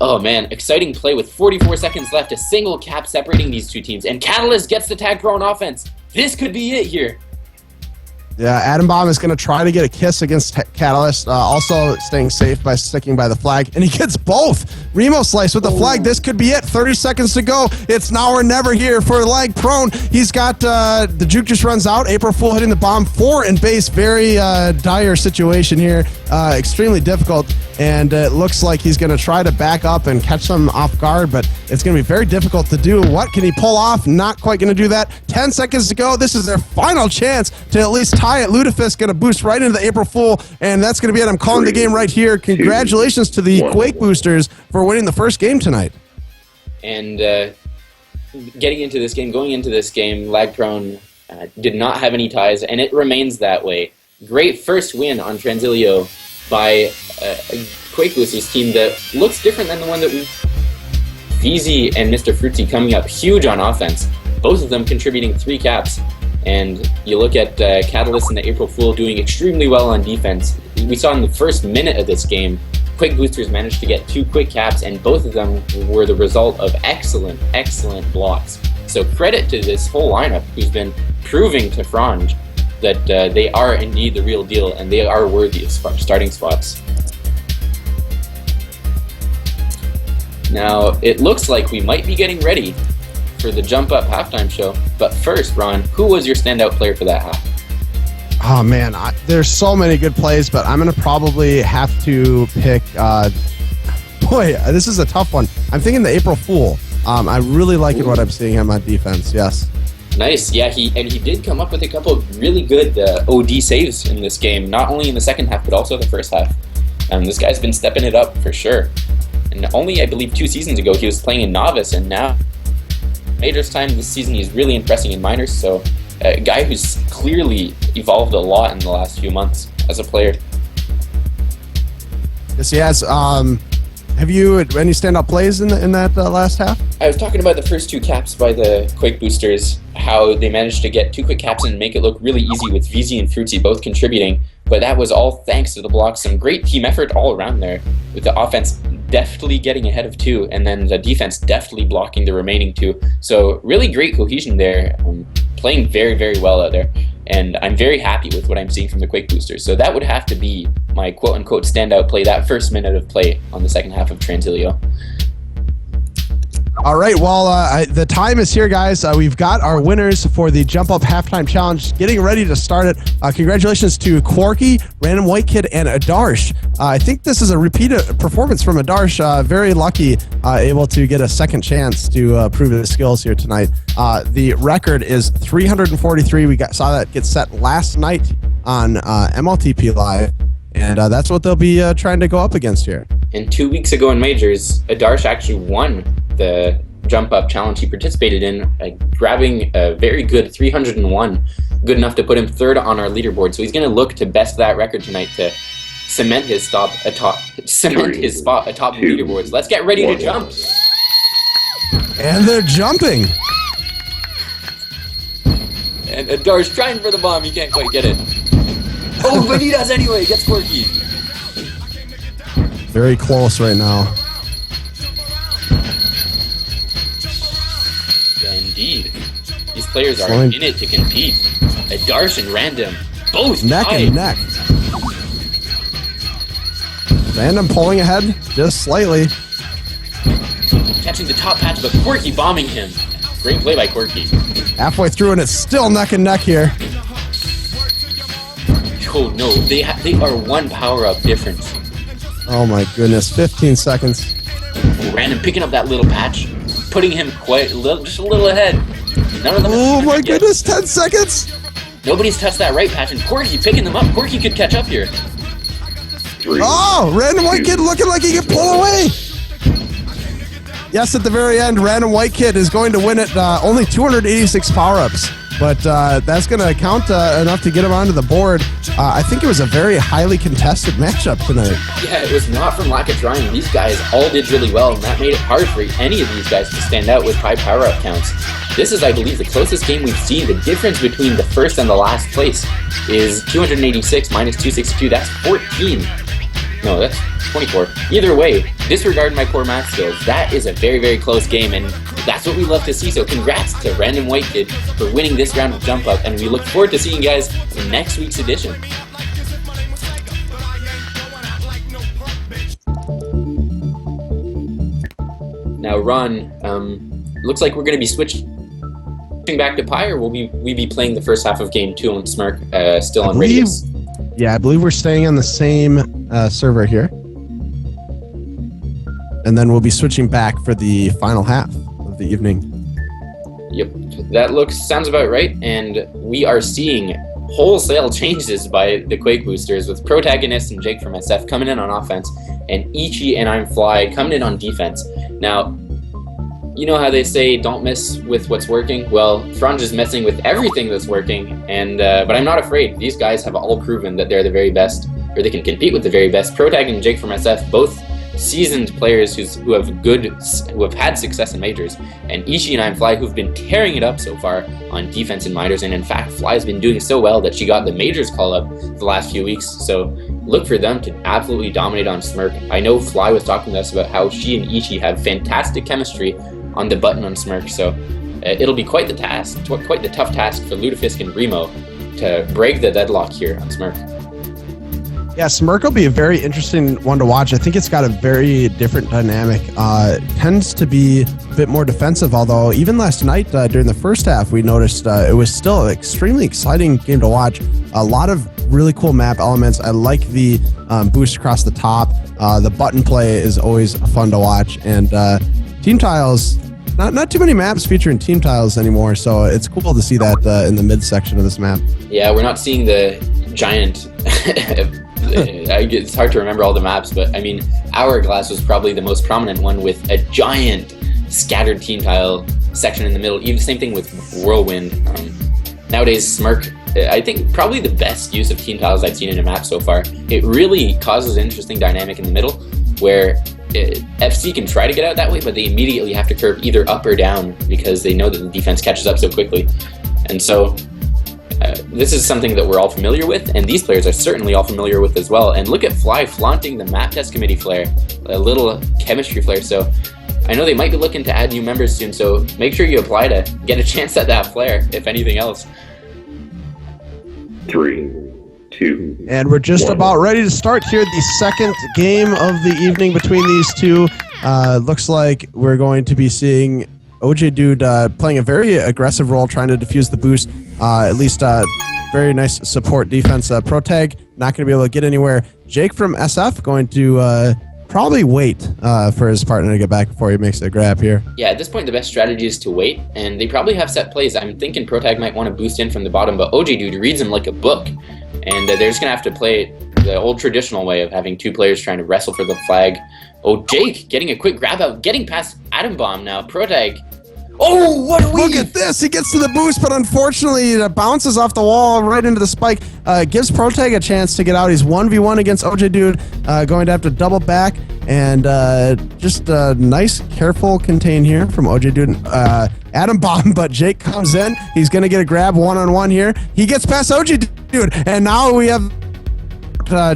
Oh man, exciting play with 44 seconds left, a single cap separating these 2 teams, and Catalyst gets the Tag Pro on offense. This could be it here. Yeah, Atom Bomb is going to try to get a kiss against Catalyst, also staying safe by sticking by the flag, and he gets both. Remo Slice with the flag. This could be it. 30 seconds to go. It's now or never here for LagProne. He's got the Juke just runs out. April Fool hitting the bomb. 4 in base. Very dire situation here. Extremely difficult, and it looks like he's going to try to back up and catch them off guard, but it's going to be very difficult to do. What can he pull off? Not quite going to do that. 10 seconds to go. This is their final chance to at least tie it. Lutefisk going to boost right into the April Fool, and that's going to be it. I'm calling the game right here. Congratulations to the Quake Boosters for winning the first game tonight. And going into this game, LagProne did not have any ties, and it remains that way. Great first win on Transilio by a Quake Boosters team that looks different than the one that we VZ and Mr. Fruitsy coming up huge on offense, both of them contributing 3 caps. And you look at Catalyst and the April Fool doing extremely well on defense. We saw in the first minute of this game, qakboosters managed to get 2 quick caps, and both of them were the result of excellent blocks. So credit to this whole lineup who's been proving to Franj that they are indeed the real deal and they are worthy of starting spots. Now, it looks like we might be getting ready for the Jump Up halftime show. But first, Ron, who was your standout player for that half? Oh, man, there's so many good plays, but I'm going to probably have to pick... boy, this is a tough one. I'm thinking the April Fool. I really like what I'm seeing him on defense, yes. Nice, yeah, he did come up with a couple of really good OD saves in this game, not only in the second half, but also the first half. This guy's been stepping it up for sure. And only, I believe, 2 seasons ago, he was playing in Novice, and now, Majors time this season, he's really impressing in Minors, so a guy who's clearly evolved a lot in the last few months as a player. Yes, he has. Have you any standout plays in that last half? I was talking about the first 2 caps by the qakboosters, how they managed to get 2 quick caps and make it look really easy with VZ and Fruitsy both contributing, but that was all thanks to the blocks. Some great team effort all around there, with the offense deftly getting ahead of 2 and then the defense deftly blocking the remaining 2. So really great cohesion there, playing very well out there, and I'm very happy with what I'm seeing from the qakboosters. So that would have to be my quote-unquote standout play, that first minute of play on the second half of Transilio. All right, well, the time is here, guys. We've got our winners for the Jump Up Halftime Challenge getting ready to start it. Congratulations to Quarky, Random White Kid, and Adarsh. I think this is a repeat performance from Adarsh. Very lucky, able to get a second chance to prove his skills here tonight. The record is 343. We saw that get set last night on mLTP Live, and that's what they'll be trying to go up against here. And 2 weeks ago in Majors, Adarsh actually won the Jump Up Challenge he participated in, grabbing a very good 301, good enough to put him 3rd on our leaderboard. So he's going to look to best that record tonight to cement his spot atop the leaderboards. Let's get ready to jump. And they're jumping. And Adarsh trying for the bomb. He can't quite get it. Oh, but he does anyway. Gets quirky. Very close right now. Indeed. These players are in it to compete. Adarsh and Random, both neck tied. and neck. Random pulling ahead just slightly. Catching the top patch, but Quirky bombing him. Great play by Quirky. Halfway through and it's still neck and neck here. Oh no, they are 1 power-up difference. Oh my goodness, 15 seconds. Random picking up that little patch, putting him just a little ahead. None of them. Oh my goodness, 10 seconds. Nobody's touched that right patch, and Quirky picking them up. Quirky could catch up here. 3. Oh, Random White Kid looking like he can pull away. Yes, at the very end, Random White Kid is going to win it. Only 286 power-ups. But that's going to count enough to get him onto the board. I think it was a very highly contested matchup tonight. Yeah, it was not from lack of trying. These guys all did really well, and that made it hard for any of these guys to stand out with high power-up counts. This is, I believe, the closest game we've seen. The difference between the first and the last place is 286 minus 262. That's 14. No, that's 24. Either way, disregard my poor math skills. That is a very close game, and that's what we love to see. So congrats to Random White Kid for winning this round of Jump Up, and we look forward to seeing you guys in next week's edition. Now, Ron, looks like we're going to be switching back to Pi, or will we be playing the first half of Game 2 on Smirk, still on Radius? Yeah, I believe we're staying on the same server here. And then we'll be switching back for the final half of the evening. Yep, that sounds about right, and we are seeing wholesale changes by the qakboosters with Protagonist and Jake from SF coming in on offense, and Ichi and I'm Fly coming in on defense. Now, you know how they say don't mess with what's working? Well, Franj is messing with everything that's working, and but I'm not afraid. These guys have all proven that they're the very best, or they can compete with the very best. Protag and Jake from SF both seasoned players who have had success in majors, and Ishii and Fly, who've been tearing it up so far on defense in minors, and in fact Fly's been doing so well that she got the majors call up the last few weeks, so look for them to absolutely dominate on Smirk. I know Fly was talking to us about how she and Ishii have fantastic chemistry on the button on Smirk, so it'll be quite the tough task for Lutefisk and Remo to break the deadlock here on Smirk. Yeah, Smirk will be a very interesting one to watch. I think it's got a very different dynamic. Tends to be a bit more defensive, although even last night during the first half, we noticed it was still an extremely exciting game to watch. A lot of really cool map elements. I like the boost across the top. The button play is always fun to watch. And team tiles, not too many maps featuring team tiles anymore, so it's cool to see that in the midsection of this map. Yeah, we're not seeing the giant... It's hard to remember all the maps, but I mean, Hourglass was probably the most prominent one with a giant scattered team tile section in the middle. Even the same thing with Whirlwind. Nowadays, Smirk, I think probably the best use of team tiles I've seen in a map so far. It really causes an interesting dynamic in the middle where FC can try to get out that way, but they immediately have to curve either up or down because they know that the defense catches up so quickly. And so this is something that we're all familiar with, and these players are certainly all familiar with as well. And look at Fly flaunting the map test committee flare, a little chemistry flare. So I know they might be looking to add new members soon, so make sure you apply to get a chance at that flare, if anything else. 3, 2, and we're just 1. about ready to start here the second game of the evening between these two. Looks like we're going to be seeing OJ Dude playing a very aggressive role, trying to defuse the boost. At least very nice support defense. Protag not going to be able to get anywhere. Jake from SF going to probably wait for his partner to get back before he makes a grab here. Yeah, at this point the best strategy is to wait, and they probably have set plays. I'm thinking Protag might want to boost in from the bottom, but OJ Dude reads him like a book, and they're just going to have to play it the old traditional way of having two players trying to wrestle for the flag. Oh, Jake getting a quick grab out, getting past Atom Bomb now. Protag. Oh, what a Look at this. He gets to the boost, but unfortunately it bounces off the wall right into the spike. Gives Protag a chance to get out. He's 1v1 against OJ Dude, going to have to double back. And just a nice, careful contain here from OJ Dude. Atom Bomb, but Jake comes in. He's going to get a grab one-on-one here. He gets past OJ Dude, and now we have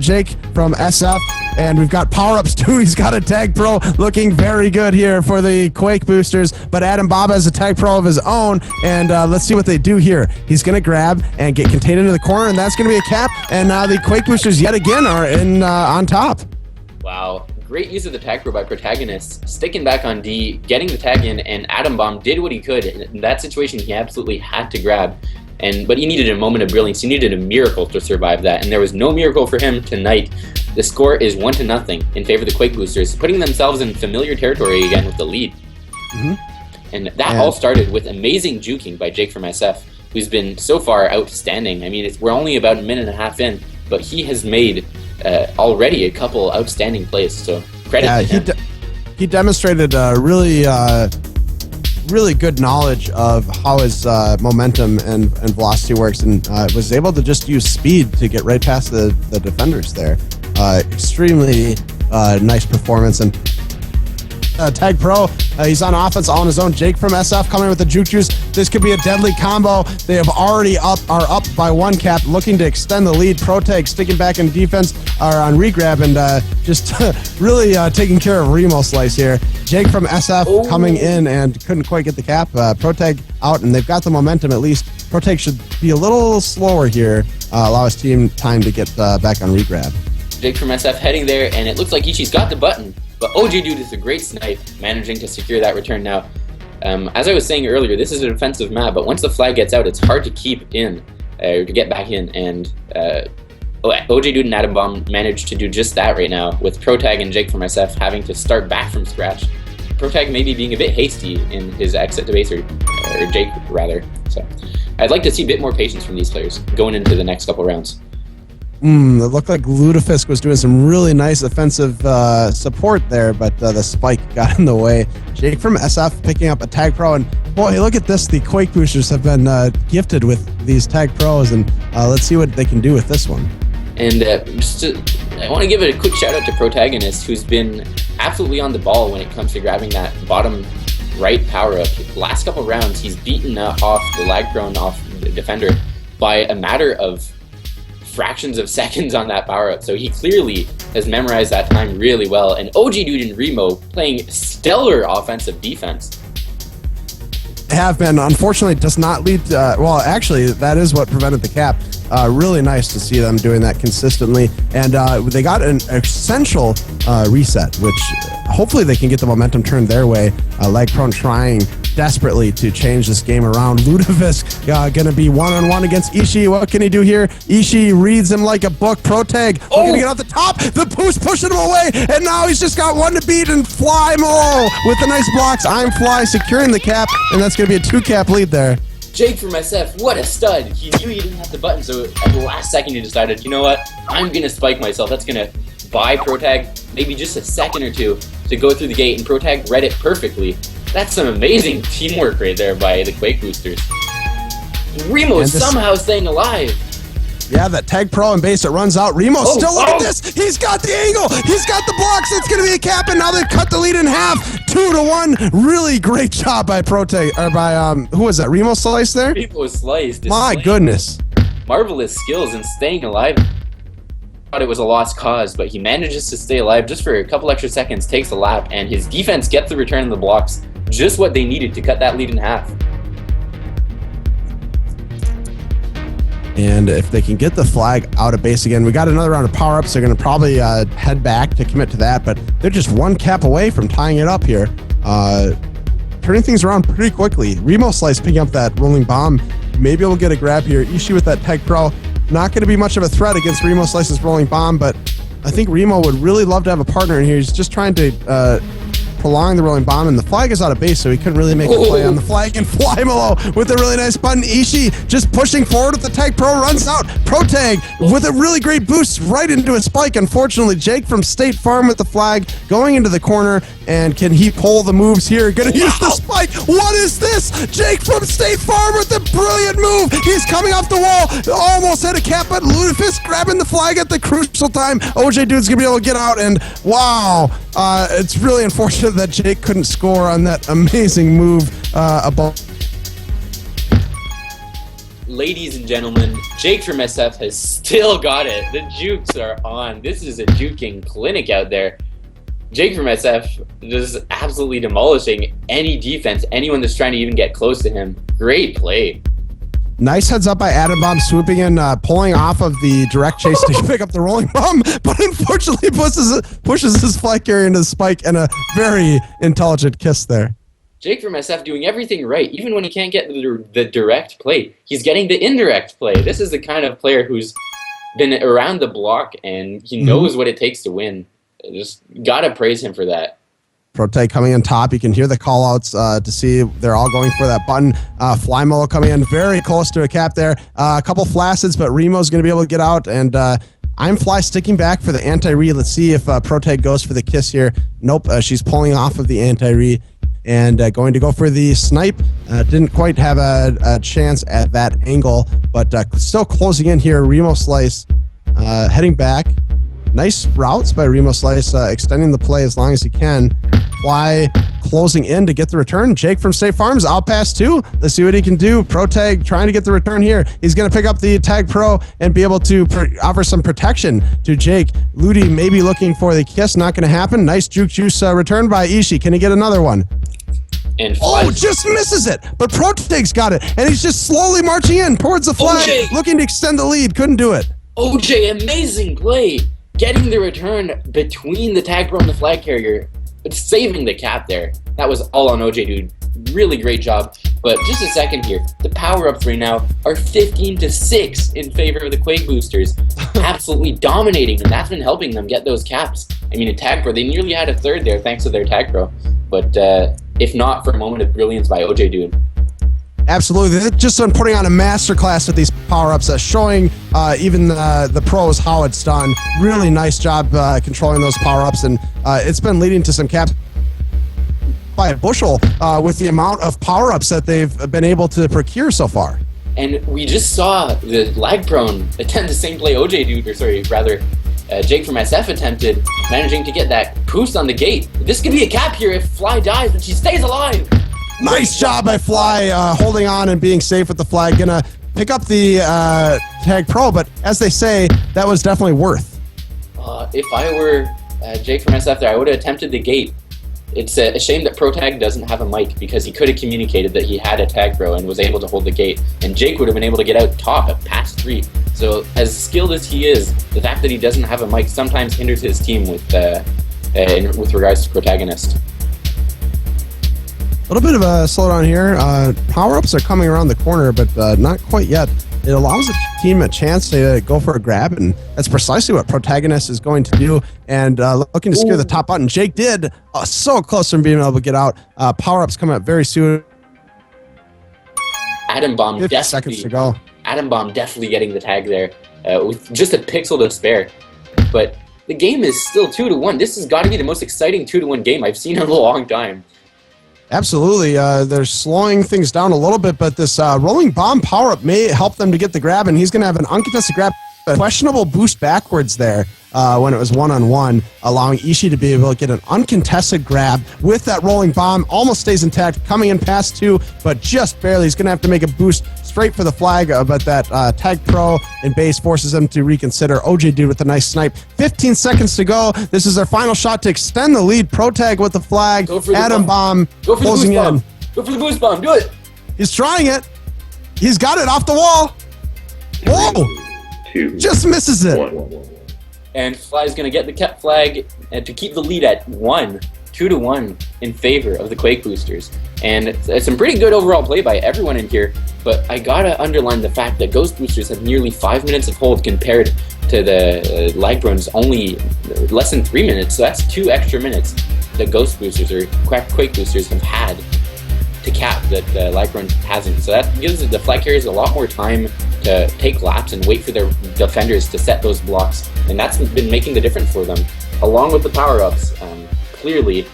Jake from SF. And we've got power-ups too. He's got a Tag Pro looking very good here for the Quake boosters. But Adam Bob has a Tag Pro of his own. And let's see what they do here. He's going to grab and get contained into the corner, and that's going to be a cap. And now the Quake boosters yet again are in on top. Wow. Great use of the Tag Pro by Protagonists. Sticking back on D, getting the tag in, and Atom Bomb did what he could. In that situation, he absolutely had to grab. But he needed a moment of brilliance. He needed a miracle to survive that. And there was no miracle for him tonight. The score is 1-0 in favor of the Quake boosters, putting themselves in familiar territory again with the lead. Mm-hmm. And that all started with amazing juking by Jake from SF, who's been so far outstanding. I mean, we're only about a minute and a half in, but he has made already a couple outstanding plays. So credit to him. He demonstrated really good knowledge of how his momentum and velocity works, and was able to just use speed to get right past the defenders there. Extremely nice performance. And Tag Pro, he's on offense all on his own. Jake from SF coming with the juke juice. This could be a deadly combo. They have already are up by one cap, looking to extend the lead. Protag sticking back in defense or on regrab, and just really taking care of Remo Slice here. Jake from SF coming in and couldn't quite get the cap. Protag out, and they've got the momentum at least. Protag should be a little slower here, allow his team time to get back on regrab. Jake from SF heading there, and it looks like Ichi's got the button. But OJ Dude is a great snipe, managing to secure that return now. As I was saying earlier, this is a defensive map, but once the flag gets out, it's hard to keep in, to get back in. And OJ Dude and Atom Bomb managed to do just that right now, with Protag and Jake from SF having to start back from scratch. Protag maybe being a bit hasty in his exit to base, or Jake rather. So I'd like to see a bit more patience from these players going into the next couple rounds. It looked like Lutefisk was doing some really nice offensive support there, but the spike got in the way. Jake from SF picking up a Tag Pro, and boy, look at this. The Quake boosters have been gifted with these Tag Pros, and let's see what they can do with this one. And I want to give it a quick shout out to Protagonist, who's been absolutely on the ball when it comes to grabbing that bottom right power up. Last couple rounds, he's beaten off the LagProne off the defender by a matter of fractions of seconds on that power up. So he clearly has memorized that time really well. And OG Dude and Remo playing stellar offensive defense. Have been, unfortunately, does not lead to, well, actually, that is what prevented the cap. Really nice to see them doing that consistently. And they got an essential reset, which hopefully they can get the momentum turned their way. LagProne trying desperately to change this game around. Ludovisk going to be one-on-one against Ishii. What can he do here? Ishii reads him like a book. Protag looking to get off the top. The boost pushing him away, and now he's just got one to beat, and Fly Mo with the nice blocks. I'm Fly securing the cap, and that's going to be a 2-cap lead there. Jake from SF, what a stud. He knew he didn't have the button, so at the last second he decided, you know what, I'm going to spike myself. That's going to buy Protag maybe just a second or two to go through the gate, and Protag read it perfectly. That's some amazing teamwork right there by the qakboosters. Remo is somehow staying alive. Yeah, that tag pro and base, it runs out. Remo still, look at this. He's got the angle. He's got the blocks. It's going to be a cap, and now they've cut the lead in half. 2-1. Really great job by Protag, or by, who was that? Remo Slice there? Remo Slice. My goodness. Marvelous skills and staying alive. Thought it was a lost cause, but he manages to stay alive just for a couple extra seconds, takes a lap, and his defense gets the return of the blocks. Just what they needed to cut that lead in half. And if they can get the flag out of base again, we got another round of power-ups. They're going to probably head back to commit to that, but they're just 1 cap away from tying it up here. Turning things around pretty quickly. Remo Slice picking up that rolling bomb. Maybe we'll get a grab here. Ishii with that tag pro. Not going to be much of a threat against Remo Slice's rolling bomb, but I think Remo would really love to have a partner in here. He's just trying to prolong the rolling bomb, and the flag is out of base, so he couldn't really make a play on the flag. And Flymelo with a really nice button. Ishii just pushing forward with the tag pro, runs out. Protag with a really great boost right into a spike. Unfortunately, Jake from State Farm with the flag going into the corner, and can he pull the moves here? Gonna use the spike. What is this? Jake from State Farm with a brilliant move. He's coming off the wall, almost hit a cap, but Ludovisk grabbing the flag at the crucial time. OJ Dude's gonna be able to get out, and wow, it's really unfortunate that Jake couldn't score on that amazing move above. Ladies and gentlemen, Jake from SF has still got it. The jukes are on. This is a juking clinic out there. Jake from SF just absolutely demolishing any defense, anyone that's trying to even get close to him. Great play. Nice heads up by Atom Bomb, swooping in, pulling off of the direct chase to pick up the rolling bomb, but unfortunately pushes his flag carrier into the spike, and a very intelligent kiss there. Jake from SF doing everything right, even when he can't get the direct play. He's getting the indirect play. This is the kind of player who's been around the block, and he knows what it takes to win. Just gotta praise him for that. Protag coming on top. You can hear the call-outs to see they're all going for that button. Flymelo coming in very close to a cap there. A couple flaccid, but Remo's going to be able to get out. And I'm Fly sticking back for the anti-re. Let's see if Protag goes for the kiss here. Nope, she's pulling off of the anti-re and going to go for the snipe. Didn't quite have a chance at that angle, but still closing in here. Remo Slice heading back. Nice routes by Remo Slice, extending the play as long as he can. Fly closing in to get the return. Jake from State Farm's out pass too. Let's see what he can do. Protag trying to get the return here. He's going to pick up the tag pro and be able to offer some protection to Jake. Ludi maybe looking for the kiss. Not going to happen. Nice juke juice return by Ishii. Can he get another one? And just misses it. But Protag's got it. And he's just slowly marching in towards the flag, looking to extend the lead. Couldn't do it. OJ, amazing play. Getting the return between the tag pro and the flag carrier, but saving the cap there. That was all on OJ Dude. Really great job. But just a second here. The power-ups right now are 15-6 in favor of the qakboosters. Absolutely dominating, and that's been helping them get those caps. I mean, a tag pro, they nearly had a third there thanks to their tag pro. But if not for a moment of brilliance by OJ Dude. Absolutely. They've just been putting on a masterclass with these power-ups, showing even the pros how it's done. Really nice job controlling those power-ups, and it's been leading to some caps by a bushel with the amount of power-ups that they've been able to procure so far. And we just saw the LagProne attempt the same play Jake from SF attempted, managing to get that boost on the gate. This could be a cap here if Fly dies, but she stays alive. Nice job by Fly, holding on and being safe with the flag. Gonna pick up the Tag Pro, but as they say, that was definitely worth. If I were Jake from SF there, I would have attempted the gate. It's a shame that ProTag doesn't have a mic, because he could have communicated that he had a Tag Pro and was able to hold the gate, and Jake would have been able to get out top at pass 3. So as skilled as he is, the fact that he doesn't have a mic sometimes hinders his team with regards to protagonist. A little bit of a slowdown here. Power-ups are coming around the corner, but not quite yet. It allows the team a chance to go for a grab, and that's precisely what Protagonist is going to do. And looking to secure the top button. Jake did so close from being able to get out. Power-ups coming up very soon. Atom Bomb 50 seconds to go. Atom Bomb definitely getting the tag there with just a pixel to spare. But the game is still 2-1. This has got to be the most exciting 2-1 game I've seen in a long time. Absolutely. They're slowing things down a little bit, but this rolling bomb power-up may help them to get the grab, and he's going to have an uncontested grab. A questionable boost backwards there when it was one-on-one, allowing Ishii to be able to get an uncontested grab with that rolling bomb. Almost stays intact, coming in past 2, but just barely. He's going to have to make a boost straight for the flag, but that Tag Pro and base forces him to reconsider. OJ Dude with a nice snipe. 15 seconds to go. This is their final shot to extend the lead. ProTag with the flag. Atom Bomb closing in. Go for the boost bomb. Do it. He's trying it. He's got it off the wall. Whoa! Just misses it. 1. And Fly's going to get the kept flag to keep the lead at 2-1 in favor of the Quake Boosters. And it's some pretty good overall play by everyone in here, but I gotta underline the fact that Ghost Boosters have nearly 5 minutes of hold compared to the LagProne's only less than 3 minutes, so that's 2 extra minutes that Ghost Boosters or Quake Boosters have had to cap that LagProne hasn't. So that gives the flag carriers a lot more time to take laps and wait for their defenders to set those blocks, and that's been making the difference for them. Along with the power-ups, clearly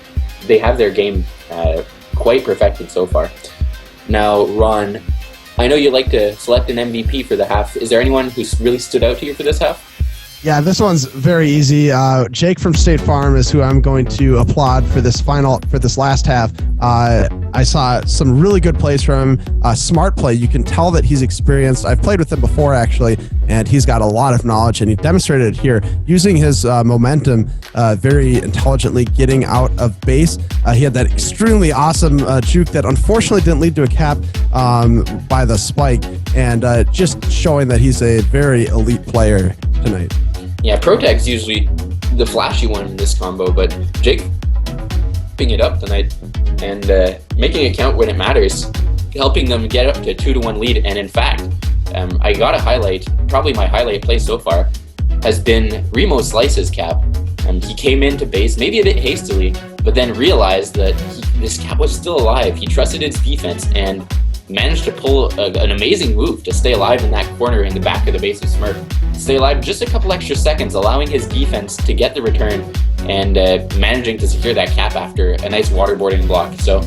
they have their game quite perfected so far. Now, Ron, I know you like to select an MVP for the half. Is there anyone who's really stood out to you for this half? Yeah, this one's very easy. Jake from State Farm is who I'm going to applaud for this last half. I saw some really good plays from him. Smart play. You can tell that he's experienced. I've played with him before, actually, and he's got a lot of knowledge, and he demonstrated it here using his momentum very intelligently, getting out of base. He had that extremely awesome juke that unfortunately didn't lead to a cap by the spike, and just showing that he's a very elite player tonight. Yeah, ProTag's usually the flashy one in this combo, but Jake picking it up tonight and making it count when it matters, helping them get up to a 2-1 lead. And in fact, I got to highlight, probably my highlight play so far, has been Remo Slice's cap. He came into base, maybe a bit hastily, but then realized that this cap was still alive. He trusted its defense and managed to pull an amazing move to stay alive in that corner in the back of the base of Smurf. Stay alive just a couple extra seconds, allowing his defense to get the return and managing to secure that cap after a nice waterboarding block. So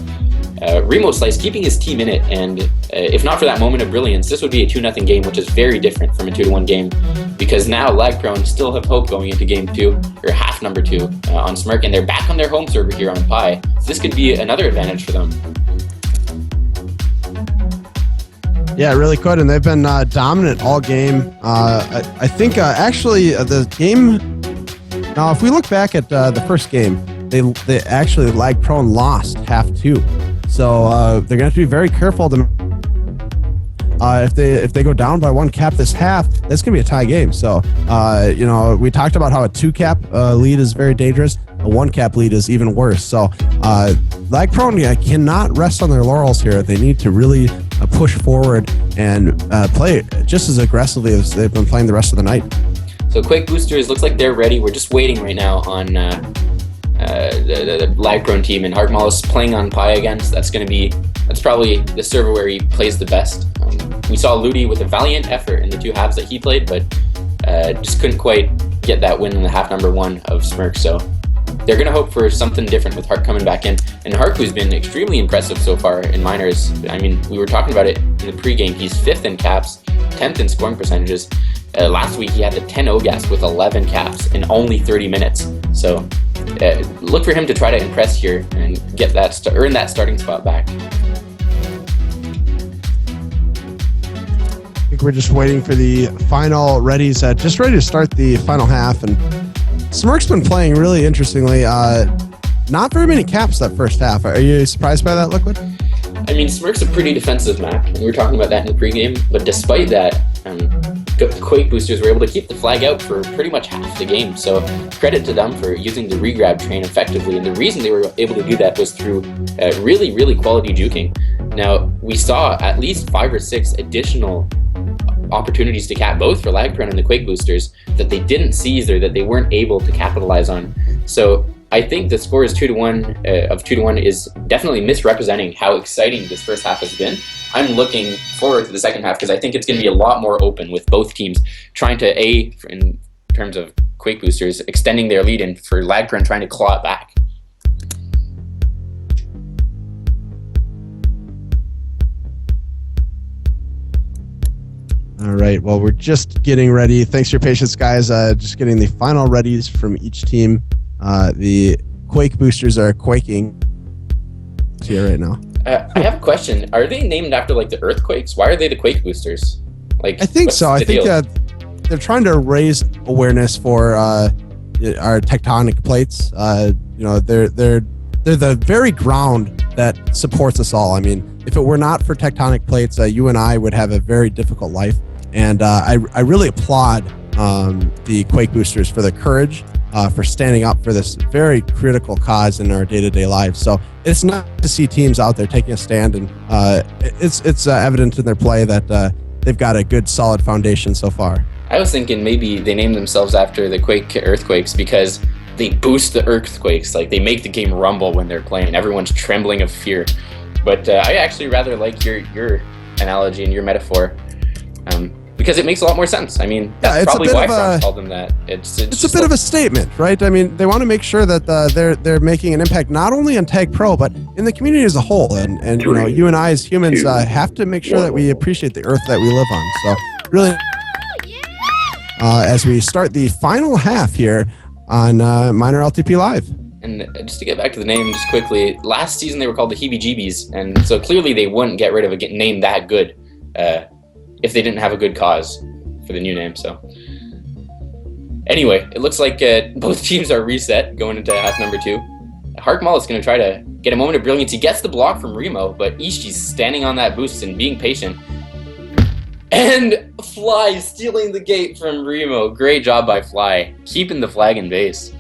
Remo Slice keeping his team in it, and if not for that moment of brilliance, this would be a 2-0 game, which is very different from a 2-1 game, because now LagProne still have hope going into game 2, or half number 2 on Smirk, and they're back on their home server here on Pi. So this could be another advantage for them. Yeah, it really could, and they've been dominant all game. I think actually the game. Now, if we look back at the first game, they actually LagProne lost half 2, so they're gonna have to be very careful to. If they go down by 1 cap this half, that's gonna be a tie game. So we talked about how a 2 cap lead is very dangerous. A 1 cap lead is even worse. So LagProne cannot rest on their laurels here. They need to really push forward and play just as aggressively as they've been playing the rest of the night. So Quake Boosters looks like they're ready. We're just waiting right now on the LagProne team, and Harkmalis playing on Pi again. So that's probably the server where he plays the best. We saw Ludi with a valiant effort in the 2 halves that he played, but just couldn't quite get that win in the half number 1 of Smirk. So they're going to hope for something different with Hark coming back in. And Hark, who's been extremely impressive so far in minors. I mean, we were talking about it in the pregame. He's 5th in caps, 10th in scoring percentages. Last week he had the 10 OGAS with 11 caps in only 30 minutes. So look for him to try to impress here and get that earn that starting spot back. I think we're just waiting for the final readies, just ready to start the final half. And Smirk's been playing really interestingly. Not very many caps that first half. Are you surprised by that, Liquid? I mean, Smirk's a pretty defensive map, and we were talking about that in the pregame, but despite that, Quake Boosters were able to keep the flag out for pretty much half the game, so credit to them for using the regrab train effectively, and the reason they were able to do that was through really, really quality juking. Now, we saw at least 5 or 6 additional opportunities to cap, both for LagProne and the Quake Boosters, that they didn't seize or that they weren't able to capitalize on. So I think the score is 2-1 is definitely misrepresenting how exciting this first half has been. I'm looking forward to the second half because I think it's going to be a lot more open with both teams trying to, in terms of Quake Boosters, extending their lead, and for LagProne trying to claw it back. All right, well, we're just getting ready. Thanks for your patience, guys. Just getting the final readies from each team. The Quake Boosters are quaking here right now. I have a question. Are they named after like the earthquakes? Why are they the Quake Boosters? Like, I think so. I think they're trying to raise awareness for our tectonic plates. They're the very ground that supports us all. I mean, if it were not for tectonic plates, you and I would have a very difficult life. And I really applaud the Quake Boosters for their courage, for standing up for this very critical cause in our day-to-day lives. So it's not to see teams out there taking a stand, and it's evident in their play that they've got a good, solid foundation so far. I was thinking maybe they named themselves after the Quake earthquakes because they boost the earthquakes. Like, they make the game rumble when they're playing. Everyone's trembling of fear. But I actually rather like your analogy and your metaphor. Because it makes a lot more sense. I mean, that's probably why France called them that. It's a bit of a statement, right? I mean, they want to make sure that they're making an impact not only on Tag Pro, but in the community as a whole. And you know, you and I as humans have to make sure that we appreciate the earth that we live on. So really, as we start the final half here on MinorLTP Live. And just to get back to the name just quickly, last season they were called the Heebie-Jeebies, and so clearly they wouldn't get rid of a name that good if they didn't have a good cause for the new name. So anyway, it looks like both teams are reset going into half number 2. Harkmal is going to try to get a moment of brilliance. He gets the block from Remo, but Ishi's standing on that boost and being patient. And Fly stealing the gate from Remo. Great job by Fly, keeping the flag in base.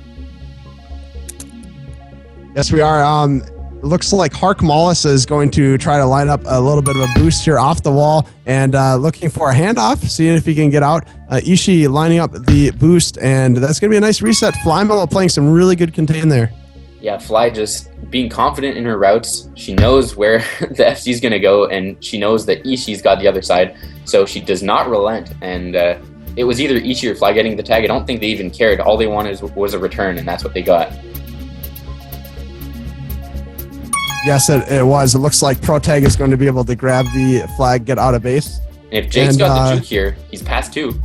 Yes, we are. It looks like Hark Mollis is going to try to line up a little bit of a boost here off the wall and looking for a handoff, seeing if he can get out. Ishii lining up the boost, and that's going to be a nice reset. Flymelo playing some really good contain there. Yeah, Fly just being confident in her routes. She knows where the FC is going to go, and she knows that Ishii's got the other side, so she does not relent. And it was either Ishii or Fly getting the tag. I don't think they even cared. All they wanted was a return, and that's what they got. Yes, it was. It looks like ProTag is going to be able to grab the flag, get out of base. And if Jake's got the juke here, he's past 2,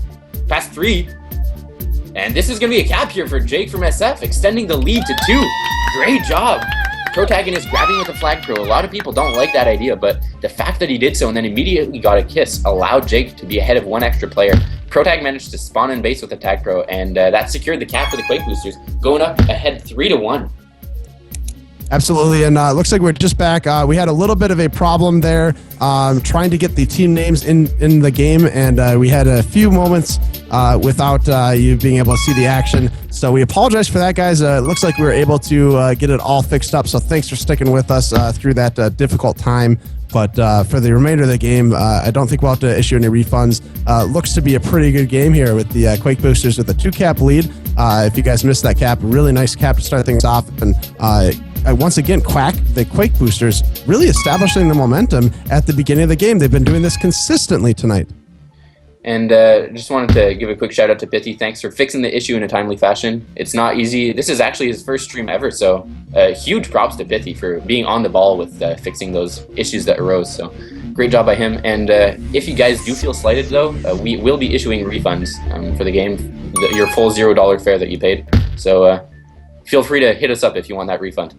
past 3. And this is going to be a cap here for Jake from SF, extending the lead to 2. Great job. Protagonist grabbing with the flag pro. A lot of people don't like that idea, but the fact that he did so and then immediately got a kiss allowed Jake to be ahead of one extra player. Protag managed to spawn in base with the tag pro, and that secured the cap for the Quake Boosters, going up ahead 3-1. Absolutely, and it looks like we're just back. We had a little bit of a problem there trying to get the team names in the game, and we had a few moments without you being able to see the action. So we apologize for that, guys. It looks like we were able to get it all fixed up, so thanks for sticking with us through that difficult time. But for the remainder of the game, I don't think we'll have to issue any refunds. Looks to be a pretty good game here with the Quake Boosters with a 2-cap lead. If you guys missed that cap, really nice cap to start things off. And once again, the Quake Boosters really establishing the momentum at the beginning of the game. They've been doing this consistently tonight. And just wanted to give a quick shout out to Pithy. Thanks for fixing the issue in a timely fashion. It's not easy. This is actually his first stream ever, so huge props to Pithy for being on the ball with fixing those issues that arose. So great job by him. And if you guys do feel slighted, though, we will be issuing refunds for the game, your full $0 fare that you paid. So feel free to hit us up if you want that refund.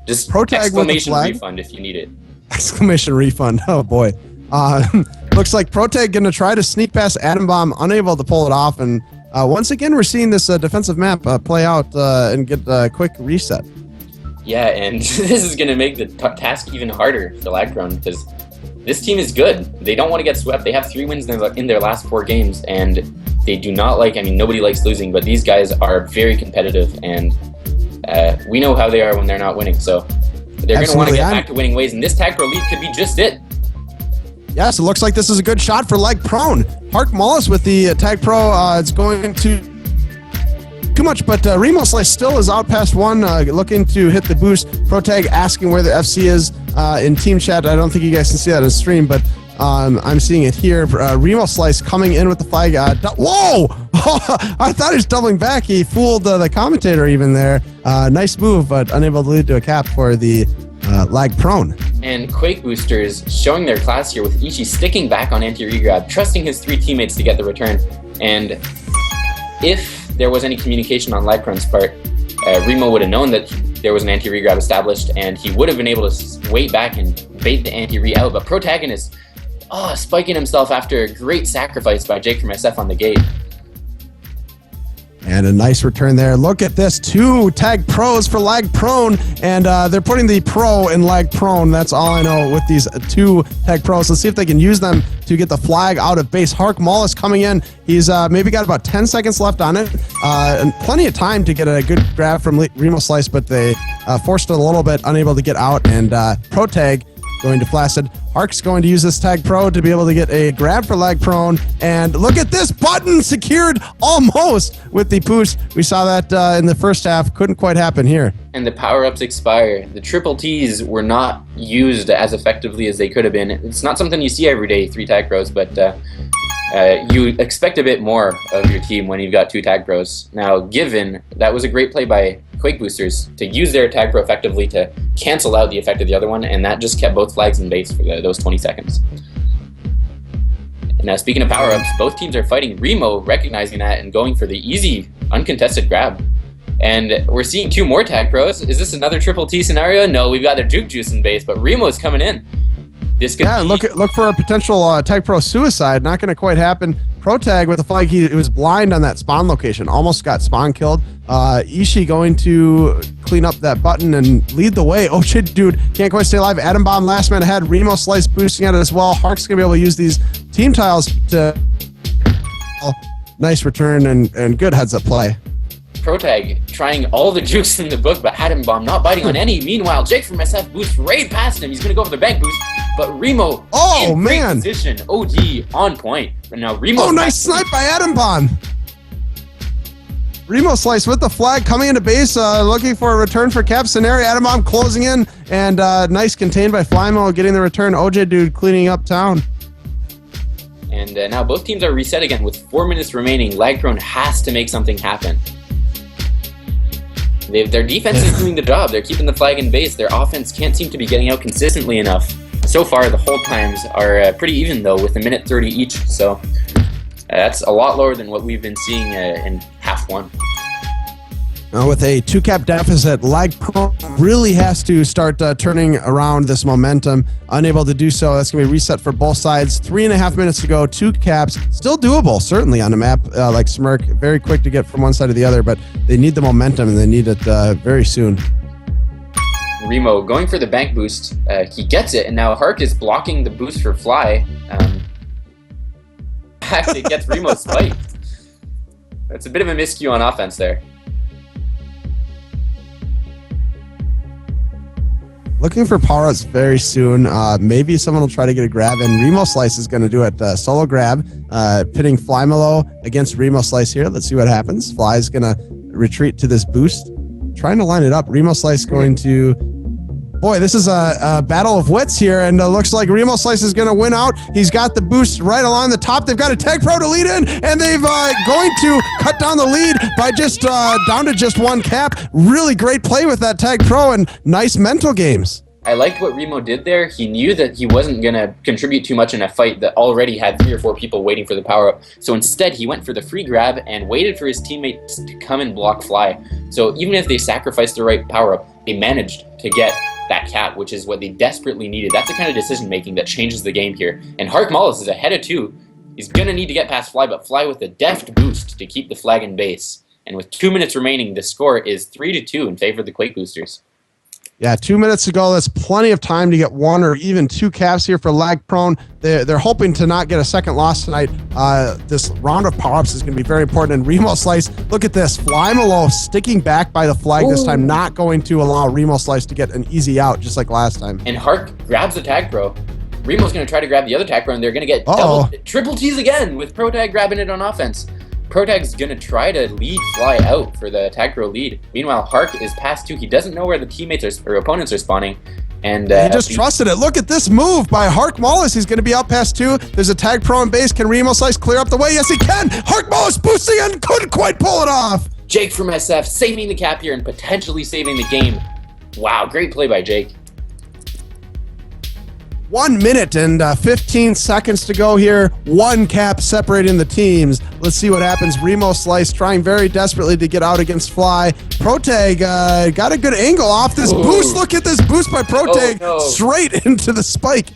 Just exclamation refund if you need it. Exclamation refund. Oh, boy. Looks like Protag going to try to sneak past Atom Bomb, unable to pull it off. And once again, we're seeing this defensive map play out and get a quick reset. Yeah, and this is going to make the task even harder for LagProne because this team is good. They don't want to get swept. They have 3 wins in their last 4 games, and they do not like, I mean, nobody likes losing, but these guys are very competitive, and we know how they are when they're not winning, so they're going to want to get back to winning ways, and this Tag Pro lead could be just it. Yes, it looks like this is a good shot for LagProne. Hark Mullis with the Tag Pro. It's going to too much, but Remo Slice still is out past 1, looking to hit the boost. Protag asking where the FC is in team chat. I don't think you guys can see that on stream, but I'm seeing it here. Remo Slice coming in with the flag. Whoa! I thought he was doubling back. He fooled the commentator even there. Nice move, but unable to lead to a cap for the LagProne. And qakboosters showing their class here with Ishi sticking back on anti-regrab, trusting his 3 teammates to get the return. And if there was any communication on LagProne's part, Remo would have known that there was an anti-regrab established, and he would have been able to wait back and bait the anti-re out. But Protagonist, spiking himself after a great sacrifice by Jake from SF on the gate. And a nice return there. Look at this. 2 Tag Pros for LagProne, and they're putting the Pro in LagProne. That's all I know with these 2 Tag Pros. Let's see if they can use them to get the flag out of base. Hark Mullis coming in. He's maybe got about 10 seconds left on it, and plenty of time to get a good grab from Remo Slice, but they forced it a little bit, unable to get out, and Protag going to Flaccid. Hark's going to use this Tag Pro to be able to get a grab for LagProne. And look at this button secured almost with the boost. We saw that in the first half. Couldn't quite happen here. And the power-ups expire. The triple Ts were not used as effectively as they could have been. It's not something you see every day, 3 Tag Pros, but you expect a bit more of your team when you've got 2 Tag Pros. Now, given that was a great play by qakboosters to use their Tag Pro effectively to cancel out the effect of the other one, and that just kept both flags in base for those 20 seconds. And now, speaking of power-ups, both teams are fighting. Remo recognizing that and going for the easy, uncontested grab. And we're seeing 2 more Tag Pros. Is this another triple T scenario? No, we've got their Juke Juice in base, but Remo's coming in. This could look for a potential Tag Pro suicide. Not going to quite happen. Protag with the flag. He was blind on that spawn location. Almost got spawn killed. Ishi going to clean up that button and lead the way. Oh shit, dude. Can't quite stay alive. Atom Bomb last man ahead. Remo Slice boosting at it as well. Hark's going to be able to use these team tiles to... Nice return and good heads up play. Protag trying all the jukes in the book, but Atom Bomb not biting on any. Meanwhile, Jake from SF boosts right past him. He's going to go for the bank boost, but Remo in great position. OG on point. And now Remo... nice snipe by Atom Bomb. Remo Slice with the flag coming into base, looking for a return for Cap Scenario. Atom Bomb closing in, and nice contained by Flymo getting the return. OJ Dude cleaning up town. And now both teams are reset again with 4 minutes remaining. LagProne has to make something happen. Their defense is doing the job. They're keeping the flag in base. Their offense can't seem to be getting out consistently enough. So far, the hold times are pretty even, though, with 1:30 each. So that's a lot lower than what we've been seeing in half 1. With a 2-cap deficit, LagProne really has to start turning around this momentum. Unable to do so. That's going to be reset for both sides. 3.5 minutes to go. 2 caps. Still doable, certainly, on a map like Smirk. Very quick to get from one side to the other, but they need the momentum, and they need it very soon. Remo going for the bank boost. He gets it, and now Hark is blocking the boost for Fly. Actually, it gets Remo spiked. It's a bit of a miscue on offense there. Looking for power-ups very soon. Maybe someone will try to get a grab in. Remo Slice is going to do it. Solo grab, pitting Flymelo against Remo Slice here. Let's see what happens. Fly is going to retreat to this boost. Trying to line it up. Remo Slice going to... Boy, this is a battle of wits here, and looks like Remo Slice is going to win out. He's got the boost right along the top. They've got a Tag Pro to lead in, and they've going to cut down the lead by just down to just 1 cap. Really great play with that Tag Pro, and nice mental games. I liked what Remo did there. He knew that he wasn't going to contribute too much in a fight that already had 3 or 4 people waiting for the power-up. So instead, he went for the free grab and waited for his teammates to come and block Fly. So even if they sacrificed the right power-up, they managed to get that cap, which is what they desperately needed. That's the kind of decision-making that changes the game here. And Hark Mollis is ahead of 2. He's going to need to get past Fly, but Fly with a deft boost to keep the flag in base. And with 2 minutes remaining, the score is 3-2 in favor of the Quake Boosters. Yeah, 2 minutes to go. That's plenty of time to get 1 or even 2 caps here for LagProne. They're hoping to not get a second loss tonight. This round of power-ups is going to be very important. And Remo Slice, look at this. Fly Malo sticking back by the flag this time, not going to allow Remo Slice to get an easy out just like last time. And Hark grabs the tag pro. Remo's going to try to grab the other tag pro, and they're going to get triple T's again with Pro Tag grabbing it on offense. Protag's gonna try to lead Fly out for the tag pro lead. Meanwhile, Hark is past 2. He doesn't know where the teammates or opponents are spawning, and he just trusted it. Look at this move by Hark Mollis. He's gonna be out past 2. There's a tag pro in base. Can Remo Slice clear up the way? Yes, he can. Hark Mollis boosting and couldn't quite pull it off. Jake from SF saving the cap here and potentially saving the game. Wow, great play by Jake. 1 minute and 15 seconds to go here. 1 cap separating the teams. Let's see what happens. Remo Slice trying very desperately to get out against Fly. Protag got a good angle off this boost. Look at this boost by Protag straight into the spike.